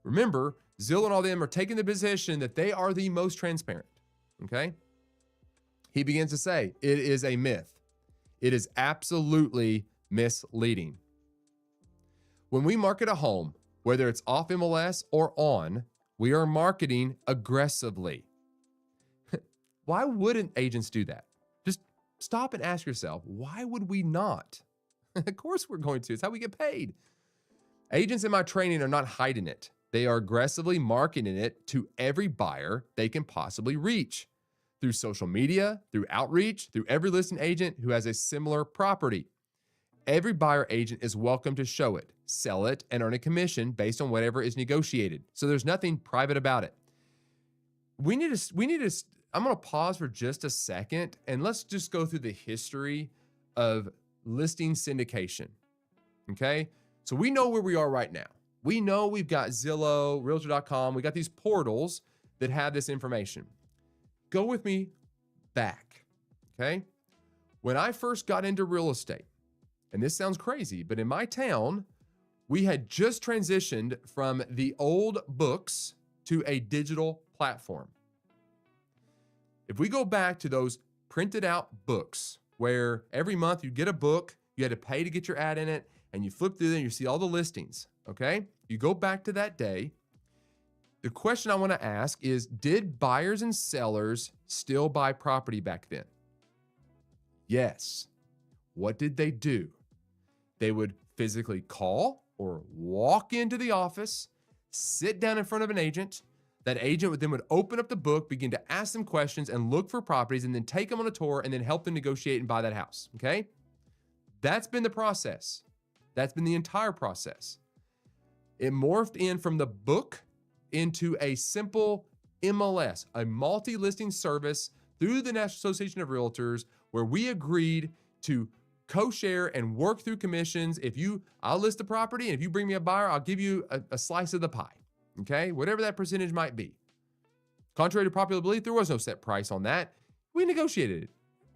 Remember, Zillow and all them are taking the position that they are the most transparent, okay? He begins to say, it is a myth. It is absolutely misleading. When we market a home, whether it's off MLS or on, we are marketing aggressively. Why wouldn't agents do that? Just stop and ask yourself, why would we not? Of course we're going to. It's how we get paid. Agents in my training are not hiding it. They are aggressively marketing it to every buyer they can possibly reach, through social media, through outreach, through every listing agent who has a similar property. Every buyer agent is welcome to show it, sell it, and earn a commission based on whatever is negotiated. So there's nothing private about it. We need to, I'm going to pause for just a second and let's just go through the history of listing syndication. Okay? So we know where we are right now. We know we've got Zillow, Realtor.com. We got these portals that have this information. Go with me back, okay? When I first got into real estate, and this sounds crazy, but in my town, we had just transitioned from the old books to a digital platform. If we go back to those printed out books where every month you get a book, you had to pay to get your ad in it, and you flip through there and you see all the listings, okay? You go back to that day. The question I want to ask is, did buyers and sellers still buy property back then? Yes. What did they do? They would physically call or walk into the office, sit down in front of an agent. That agent would open up the book, begin to ask them questions and look for properties, and then take them on a tour and then help them negotiate and buy that house, okay? That's been the process. That's been the entire process. It morphed in from the book into a simple MLS, a multi-listing service through the National Association of Realtors, where we agreed to co-share and work through commissions. I'll list the property, and if you bring me a buyer, I'll give you a slice of the pie. Okay, whatever that percentage might be. Contrary to popular belief, there was no set price on that. We negotiated it.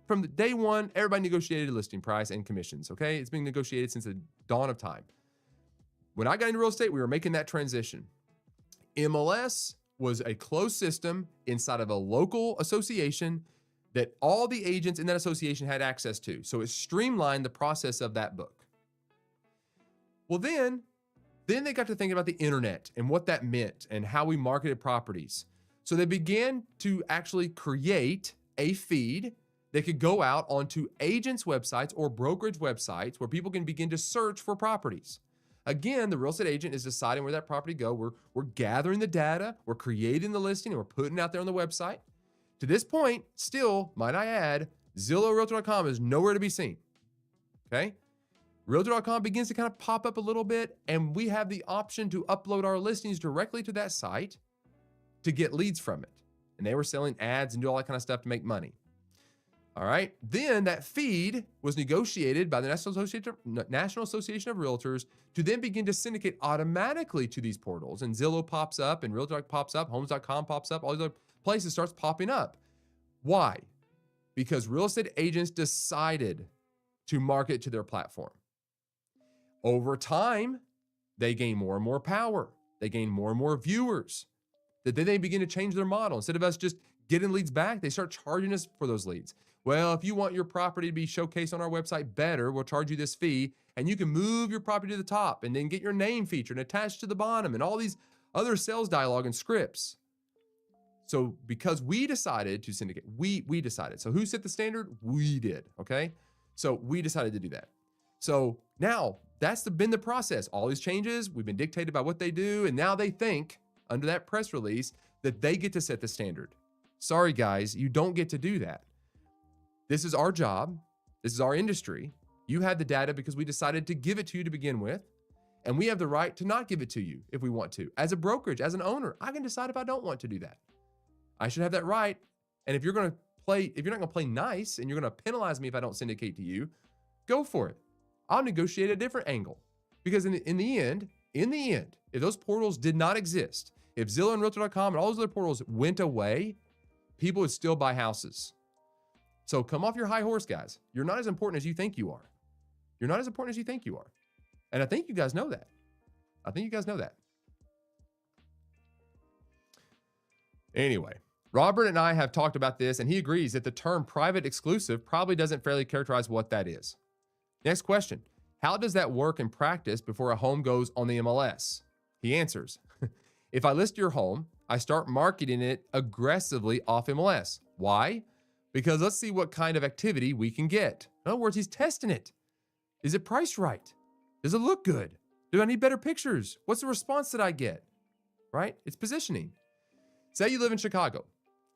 From the day one, everybody negotiated listing price and commissions, okay? It's been negotiated since the dawn of time. When I got into real estate, we were making that transition. MLS was a closed system inside of a local association that all the agents in that association had access to. So it streamlined the process of that book. Well, then they got to thinking about the internet and what that meant and how we marketed properties. So they began to actually create a feed that could go out onto agents' websites or brokerage websites where people can begin to search for properties. Again, the real estate agent is deciding where that property go. We're gathering the data, we're creating the listing, and we're putting it out there on the website. To this point, still, might I add, Zillow Realtor.com is nowhere to be seen. Okay? Realtor.com begins to kind of pop up a little bit, and we have the option to upload our listings directly to that site to get leads from it. And they were selling ads and do all that kind of stuff to make money. All right. Then that feed was negotiated by the National Association of Realtors to then begin to syndicate automatically to these portals. And Zillow pops up, and Realtor pops up, Homes.com pops up, all these other places starts popping up. Why? Because real estate agents decided to market to their platform. Over time, they gain more and more power. They gain more and more viewers. That then they begin to change their model. Instead of us just getting leads back, they start charging us for those leads. Well, if you want your property to be showcased on our website better, we'll charge you this fee, and you can move your property to the top and then get your name featured and attached to the bottom and all these other sales dialogue and scripts. So because we decided to syndicate, we decided. So who set the standard? We did, okay? So we decided to do that. So now that's been the process. All these changes, we've been dictated by what they do, and now they think under that press release that they get to set the standard. Sorry, guys, you don't get to do that. This is our job. This is our industry. You had the data because we decided to give it to you to begin with, and we have the right to not give it to you if we want to. As a brokerage, as an owner, I can decide if I don't want to do that. I should have that right. And if you're not going to play nice and you're going to penalize me if I don't syndicate to you, go for it. I'll negotiate a different angle, because in the end, if those portals did not exist, if Zillow and Realtor.com and all those other portals went away, people would still buy houses. So come off your high horse, guys. You're not as important as you think you are. You're not as important as you think you are. And I think you guys know that. Anyway, Robert and I have talked about this, and he agrees that the term private exclusive probably doesn't fairly characterize what that is. Next question. How does that work in practice before a home goes on the MLS? He answers, if I list your home, I start marketing it aggressively off MLS. Why? Because let's see what kind of activity we can get. In other words, he's testing it. Is it priced right? Does it look good? Do I need better pictures? What's the response that I get? Right? It's positioning. Say you live in Chicago.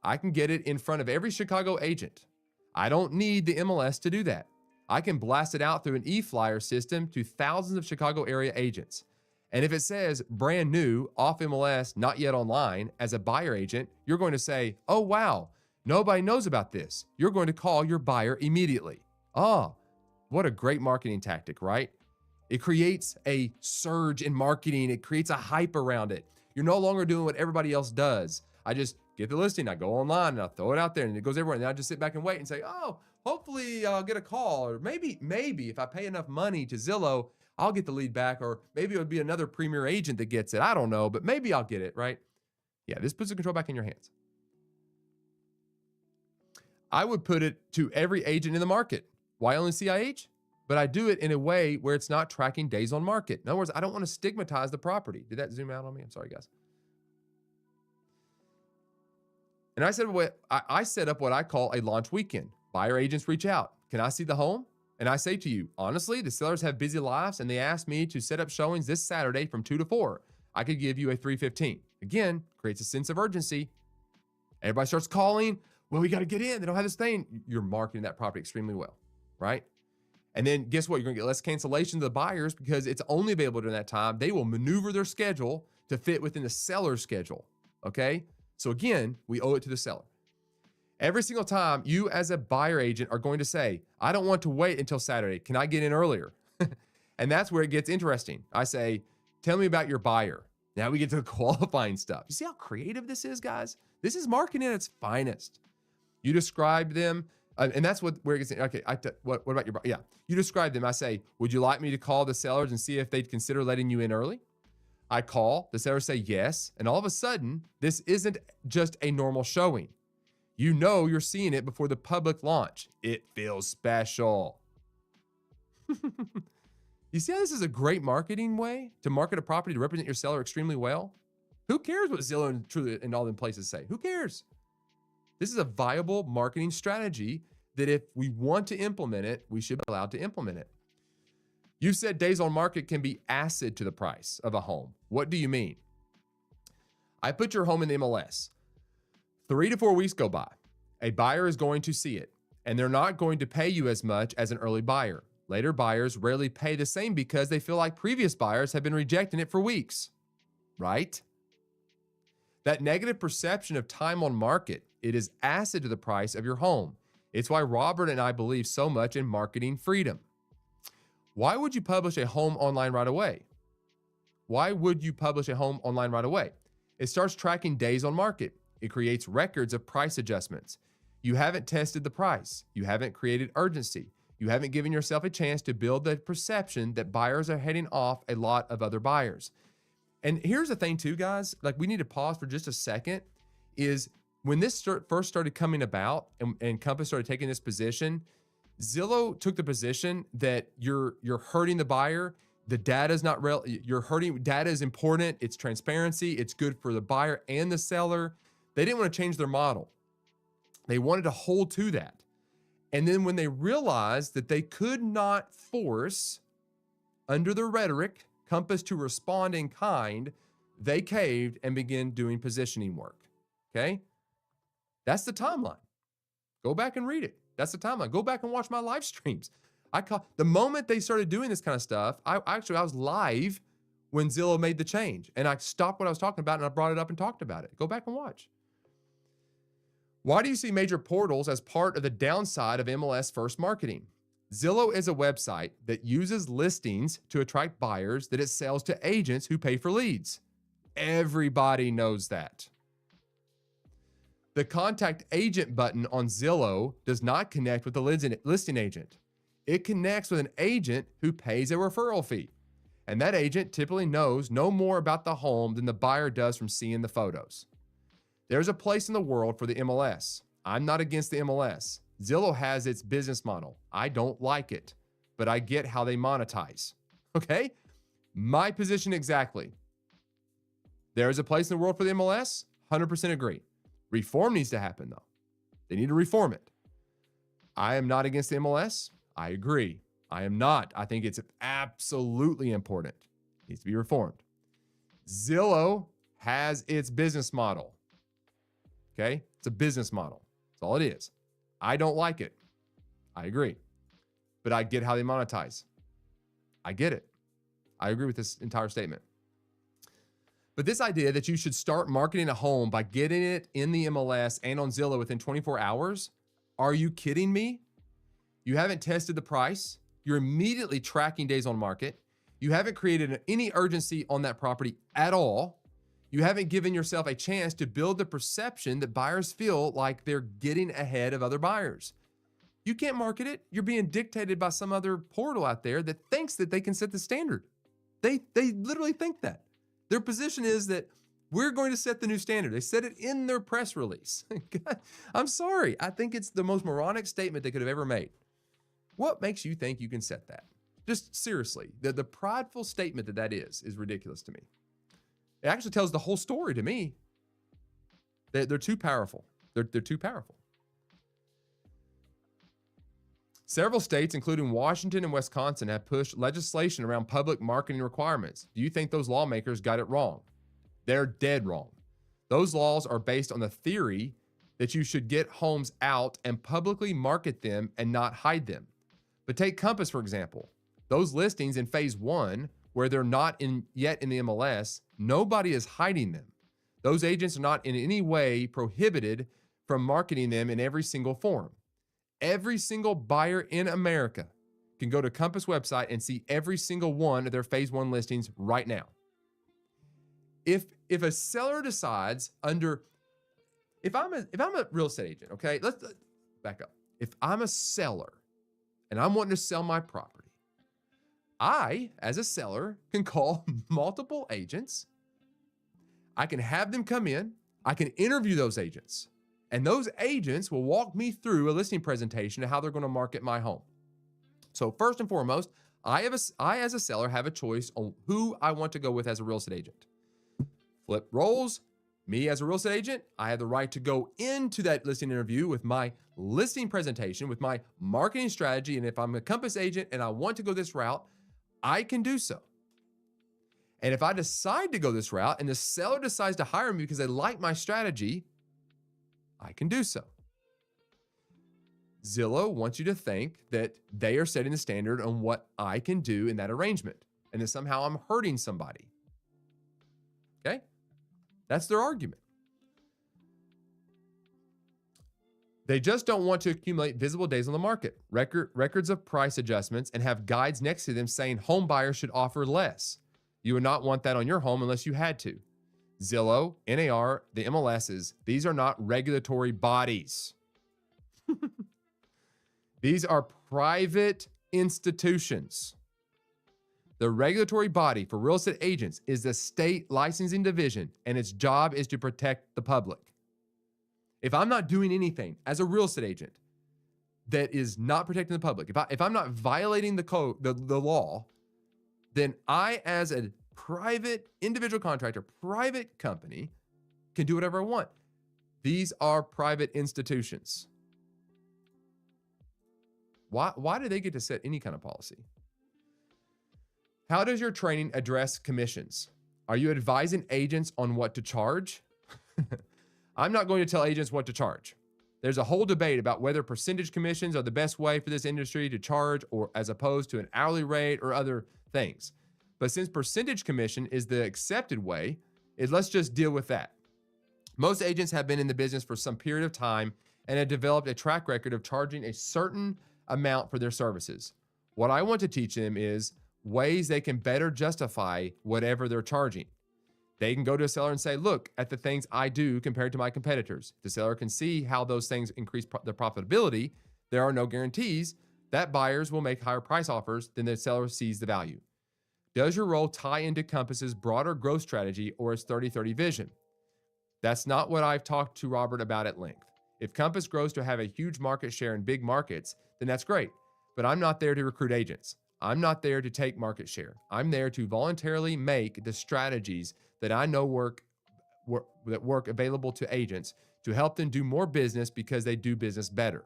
I can get it in front of every Chicago agent. I don't need the MLS to do that. I can blast it out through an e-flyer system to thousands of Chicago area agents. And if it says brand new, off MLS, not yet online, as a buyer agent, you're going to say, oh, wow, nobody knows about this. You're going to call your buyer immediately. Oh, what a great marketing tactic, right? It creates a surge in marketing. It creates a hype around it. You're no longer doing what everybody else does. I just get the listing, I go online, and I throw it out there, and it goes everywhere. And then I just sit back and wait and say, oh, hopefully I'll get a call. Or maybe if I pay enough money to Zillow, I'll get the lead back. Or maybe it would be another premier agent that gets it. I don't know, but maybe I'll get it, right? Yeah, this puts the control back in your hands. I would put it to every agent in the market. Why only CIH? But I do it in a way where it's not tracking days on market. In other words, I don't want to stigmatize the property. Did that zoom out on me? I'm sorry, guys. And I set up what I call a launch weekend. Buyer agents reach out. Can I see the home? And I say to you, honestly, the sellers have busy lives, and they asked me to set up showings this Saturday from 2 to 4. I could give you a 3:15. Again, creates a sense of urgency. Everybody starts calling. Well, we got to get in. They don't have this thing. You're marketing that property extremely well, right? And then guess what? You're going to get less cancellation to the buyers because it's only available during that time. They will maneuver their schedule to fit within the seller's schedule, okay? So again, we owe it to the seller. Every single time you as a buyer agent are going to say, I don't want to wait until Saturday. Can I get in earlier? And that's where it gets interesting. I say, tell me about your buyer. Now we get to the qualifying stuff. You see how creative this is, guys? This is marketing at its finest. You describe them, and that's where it gets, okay, what about your buyer? Yeah, you describe them. I say, would you like me to call the sellers and see if they'd consider letting you in early? I call, the sellers say yes, and all of a sudden, this isn't just a normal showing. You know you're seeing it before the public launch. It feels special. You see how this is a great marketing way to market a property to represent your seller extremely well? Who cares what Zillow and Truly and all them places say? Who cares? This is a viable marketing strategy that if we want to implement it, we should be allowed to implement it. You said days on market can be acid to the price of a home. What do you mean? I put your home in the MLS. 3 to 4 weeks go by. A buyer is going to see it, and they're not going to pay you as much as an early buyer. Later buyers rarely pay the same because they feel like previous buyers have been rejecting it for weeks, right? That negative perception of time on market, it is acid to the price of your home. It's why Robert and I believe so much in marketing freedom. Why would you publish a home online right away? Why would you publish a home online right away? It starts tracking days on market. It creates records of price adjustments. You haven't tested the price. You haven't created urgency. You haven't given yourself a chance to build the perception that buyers are heading off a lot of other buyers. And here's the thing too, guys, like we need to pause for just a second, is when this first started coming about and Compass started taking this position, Zillow took the position that you're hurting the buyer. The data is not real. You're hurting. Data is important. It's transparency. It's good for the buyer and the seller. They didn't want to change their model. They wanted to hold to that. And then when they realized that they could not force, under the rhetoric, Compass to respond in kind, they caved and began doing positioning work. Okay? That's the timeline. Go back and read it. That's the timeline. Go back and watch my live streams. The moment they started doing this kind of stuff, I was live when Zillow made the change. And I stopped what I was talking about and I brought it up and talked about it. Go back and watch. Why do you see major portals as part of the downside of MLS first marketing? Zillow is a website that uses listings to attract buyers that it sells to agents who pay for leads. Everybody knows that. The contact agent button on Zillow does not connect with the listing agent. It connects with an agent who pays a referral fee. And that agent typically knows no more about the home than the buyer does from seeing the photos. There's a place in the world for the MLS. I'm not against the MLS. Zillow has its business model. I don't like it, but I get how they monetize. Okay? My position exactly. There is a place in the world for the MLS. 100% agree. Reform needs to happen, though. They need to reform it. I am not against the MLS. I agree. I am not. I think it's absolutely important. It needs to be reformed. Zillow has its business model. Okay? It's a business model. That's all it is. I don't like it. I agree. But I get how they monetize. I get it. I agree with this entire statement. But this idea that you should start marketing a home by getting it in the MLS and on Zillow within 24 hours, are you kidding me? You haven't tested the price. You're immediately tracking days on market. You haven't created any urgency on that property at all. You haven't given yourself a chance to build the perception that buyers feel like they're getting ahead of other buyers. You can't market it. You're being dictated by some other portal out there that thinks that they can set the standard. They literally think that. Their position is that we're going to set the new standard. They said it in their press release. God, I'm sorry. I think it's the most moronic statement they could have ever made. What makes you think you can set that? Just seriously, the prideful statement that is ridiculous to me. It actually tells the whole story to me. They're too powerful. They're too powerful. Several states, including Washington and Wisconsin, have pushed legislation around public marketing requirements. Do you think those lawmakers got it wrong? They're dead wrong. Those laws are based on the theory that you should get homes out and publicly market them and not hide them. But take Compass, for example. Those listings in phase 1, where they're not yet in the MLS, nobody is hiding them. Those agents are not in any way prohibited from marketing them in every single form. Every single buyer in America can go to Compass website and see every single one of their phase one listings right now. If a seller decides if I'm a real estate agent, okay, let's back up. If I'm a seller and I'm wanting to sell my property, I, as a seller, can call multiple agents. I can have them come in. I can interview those agents. And those agents will walk me through a listing presentation of how they're going to market my home. So first and foremost, I as a seller have a choice on who I want to go with as a real estate agent. Flip roles. Me as a real estate agent, I have the right to go into that listing interview with my listing presentation, with my marketing strategy. And if I'm a Compass agent and I want to go this route, I can do so. And if I decide to go this route and the seller decides to hire me because they like my strategy, I can do so. Zillow wants you to think that they are setting the standard on what I can do in that arrangement and that somehow I'm hurting somebody. Okay? That's their argument. They just don't want to accumulate visible days on the market, records of price adjustments, and have guides next to them saying home buyers should offer less. You would not want that on your home unless you had to. Zillow, NAR, the MLSs, these are not regulatory bodies. These are private institutions. The regulatory body for real estate agents is the state licensing division, and its job is to protect the public. If I'm not doing anything as a real estate agent that is not protecting the public, if I'm not violating the code, the law, then I, as a private individual contractor, private company, can do whatever I want. These are private institutions. Why do they get to set any kind of policy? How does your training address commissions? Are you advising agents on what to charge? I'm not going to tell agents what to charge. There's a whole debate about whether percentage commissions are the best way for this industry to charge, or as opposed to an hourly rate or other things. But since percentage commission is the accepted way, let's just deal with that. Most agents have been in the business for some period of time and have developed a track record of charging a certain amount for their services. What I want to teach them is ways they can better justify whatever they're charging. They can go to a seller and say, look at the things I do compared to my competitors. The seller can see how those things increase their profitability. There are no guarantees that buyers will make higher price offers than the seller sees the value. Does your role tie into Compass's broader growth strategy or its 30-30 vision? That's not what I've talked to Robert about at length. If Compass grows to have a huge market share in big markets, then that's great. But I'm not there to recruit agents. I'm not there to take market share. I'm there to voluntarily make the strategies that I know work available to agents to help them do more business because they do business better.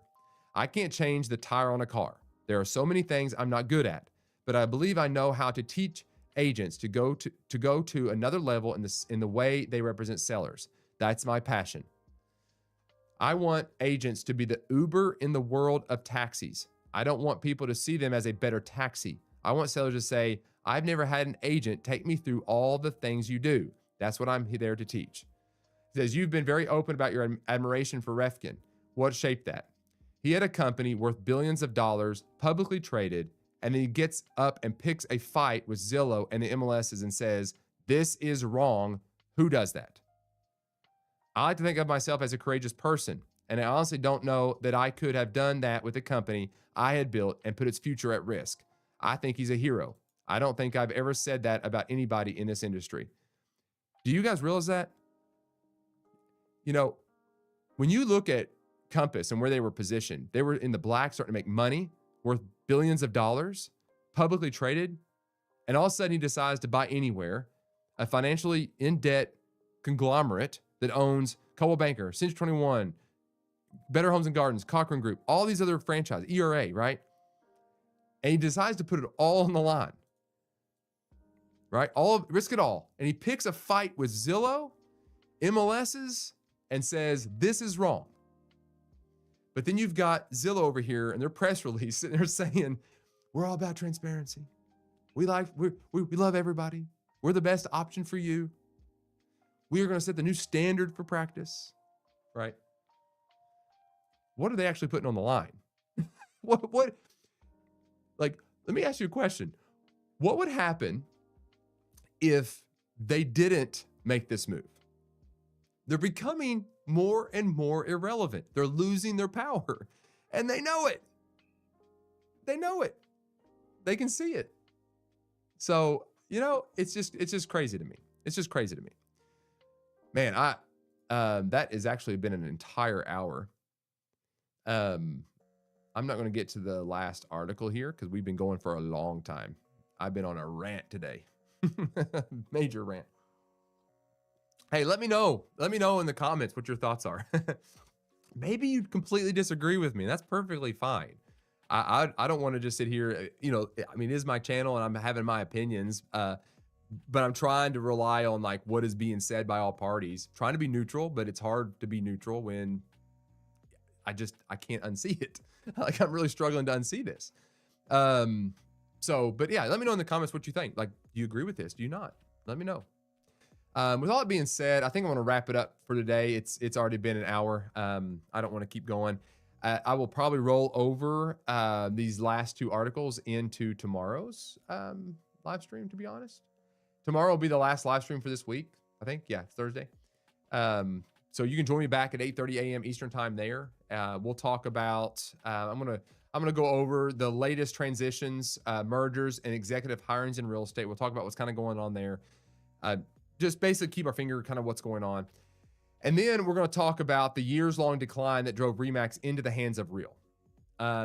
I can't change the tire on a car. There are so many things I'm not good at, but I believe I know how to teach agents to go to another level in the way they represent sellers. That's my passion. I want agents to be the Uber in the world of taxis. I don't want people to see them as a better taxi. I want sellers to say, I've never had an agent take me through all the things you do. That's what I'm there to teach. It says, you've been very open about your admiration for Refkin. What shaped that? He had a company worth billions of dollars, publicly traded, and then he gets up and picks a fight with Zillow and the MLSs and says, this is wrong. Who does that? I like to think of myself as a courageous person, and I honestly don't know that I could have done that with a company I had built and put its future at risk. I think he's a hero. I don't think I've ever said that about anybody in this industry. Do you guys realize that? You know, when you look at Compass and where they were positioned, they were in the black, starting to make money, worth billions of dollars, publicly traded, and all of a sudden he decides to buy Anywhere, a financially in-debt conglomerate that owns Coldwell Banker, Century 21, Better Homes and Gardens, Cochran Group, all these other franchises, ERA, right? And he decides to put it all on the line, right? Risk it all. And he picks a fight with Zillow, MLSs, and says, this is wrong. But then you've got Zillow over here and their press release, and they're saying, we're all about transparency. We love everybody. We're the best option for you. We are going to set the new standard for practice, right? What are they actually putting on the line? What, like, let me ask you a question. What would happen if they didn't make this move? They're becoming more and more irrelevant. They're losing their power, and they know it. They know it. They can see it. So, it's just crazy to me. It's just crazy to me. Man, that has actually been an entire hour. I'm not going to get to the last article here because we've been going for a long time. I've been on a rant today. Major rant. Hey, let me know. Let me know in the comments what your thoughts are. Maybe you completely disagree with me. That's perfectly fine. I don't want to just sit here, it is my channel and I'm having my opinions, but I'm trying to rely on like what is being said by all parties, trying to be neutral, but it's hard to be neutral when I can't unsee it. Like I'm really struggling to unsee this. But yeah, let me know in the comments what you think. Like, do you agree with this? Do you not? Let me know. With all that being said, I think I want to wrap it up for today. It's already been an hour. I don't want to keep going. I will probably roll over these last two articles into tomorrow's live stream, to be honest. Tomorrow will be the last live stream for this week, I think. Yeah, it's Thursday. So you can join me back at 8:30 a.m. Eastern time there. We'll talk about, I'm gonna go over the latest transitions, mergers, and executive hirings in real estate. We'll talk about what's kind of going on there. Just basically keep our finger kind of what's going on. And then we're going to talk about the years-long decline that drove RE/MAX into the hands of Real.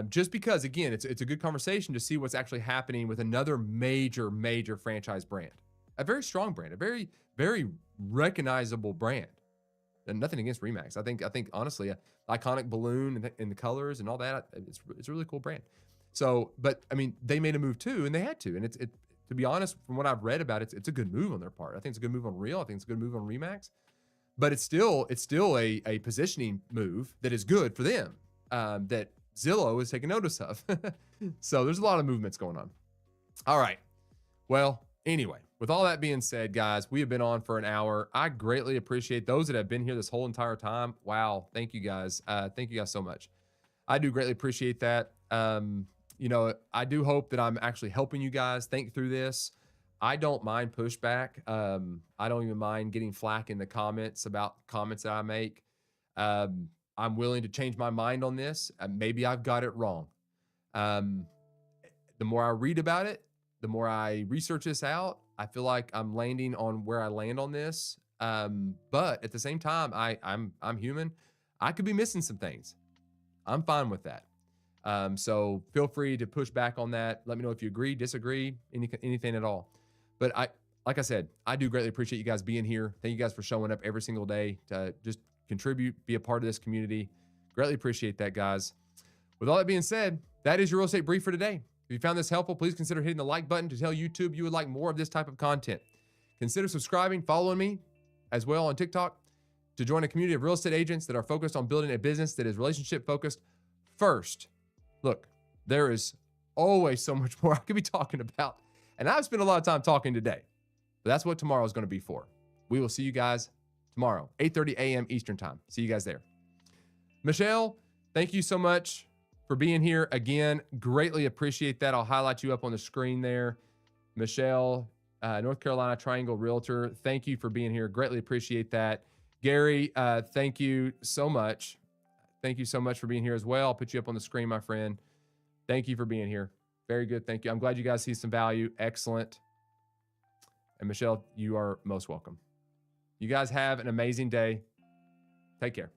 Just because, again, it's a good conversation to see what's actually happening with another major franchise brand. A very strong brand, a very, very recognizable brand. And nothing against RE/MAX. I think honestly, an iconic balloon and the colors and all that, it's a really cool brand. So, but I mean, they made a move too, and they had to. And to be honest, from what I've read about it, it's a good move on their part. I think it's a good move on Real. I think it's a good move on RE/MAX. But it's still a positioning move that is good for them, that Zillow is taking notice of. So there's a lot of movements going on. All right. Well, anyway, with all that being said, guys, we have been on for an hour. I greatly appreciate those that have been here this whole entire time. Wow. Thank you guys. Thank you guys so much. I do greatly appreciate that. I do hope that I'm actually helping you guys think through this. I don't mind pushback. I don't even mind getting flack in the comments about comments that I make. I'm willing to change my mind on this. Maybe I've got it wrong. The more I read about it, the more I research this out, I feel like I'm landing on where I land on this. But at the same time, I'm human. I could be missing some things. I'm fine with that. So feel free to push back on that. Let me know if you agree, disagree, anything at all. But like I said, I do greatly appreciate you guys being here. Thank you guys for showing up every single day to just contribute, be a part of this community. Greatly appreciate that, guys. With all that being said, that is your real estate brief for today. If you found this helpful, please consider hitting the like button to tell YouTube you would like more of this type of content. Consider subscribing, following me as well on TikTok to join a community of real estate agents that are focused on building a business that is relationship focused first. Look, there is always so much more I could be talking about. And I've spent a lot of time talking today, but that's what tomorrow is going to be for. We will see you guys tomorrow, 8:30 a.m. Eastern time. See you guys there. Michelle, thank you so much for being here again. Greatly appreciate that. I'll highlight you up on the screen there. Michelle, North Carolina Triangle Realtor, thank you for being here. Greatly appreciate that. Gary, thank you so much. Thank you so much for being here as well. I'll put you up on the screen, my friend. Thank you for being here. Very good. Thank you. I'm glad you guys see some value. Excellent. And Michelle, you are most welcome. You guys have an amazing day. Take care.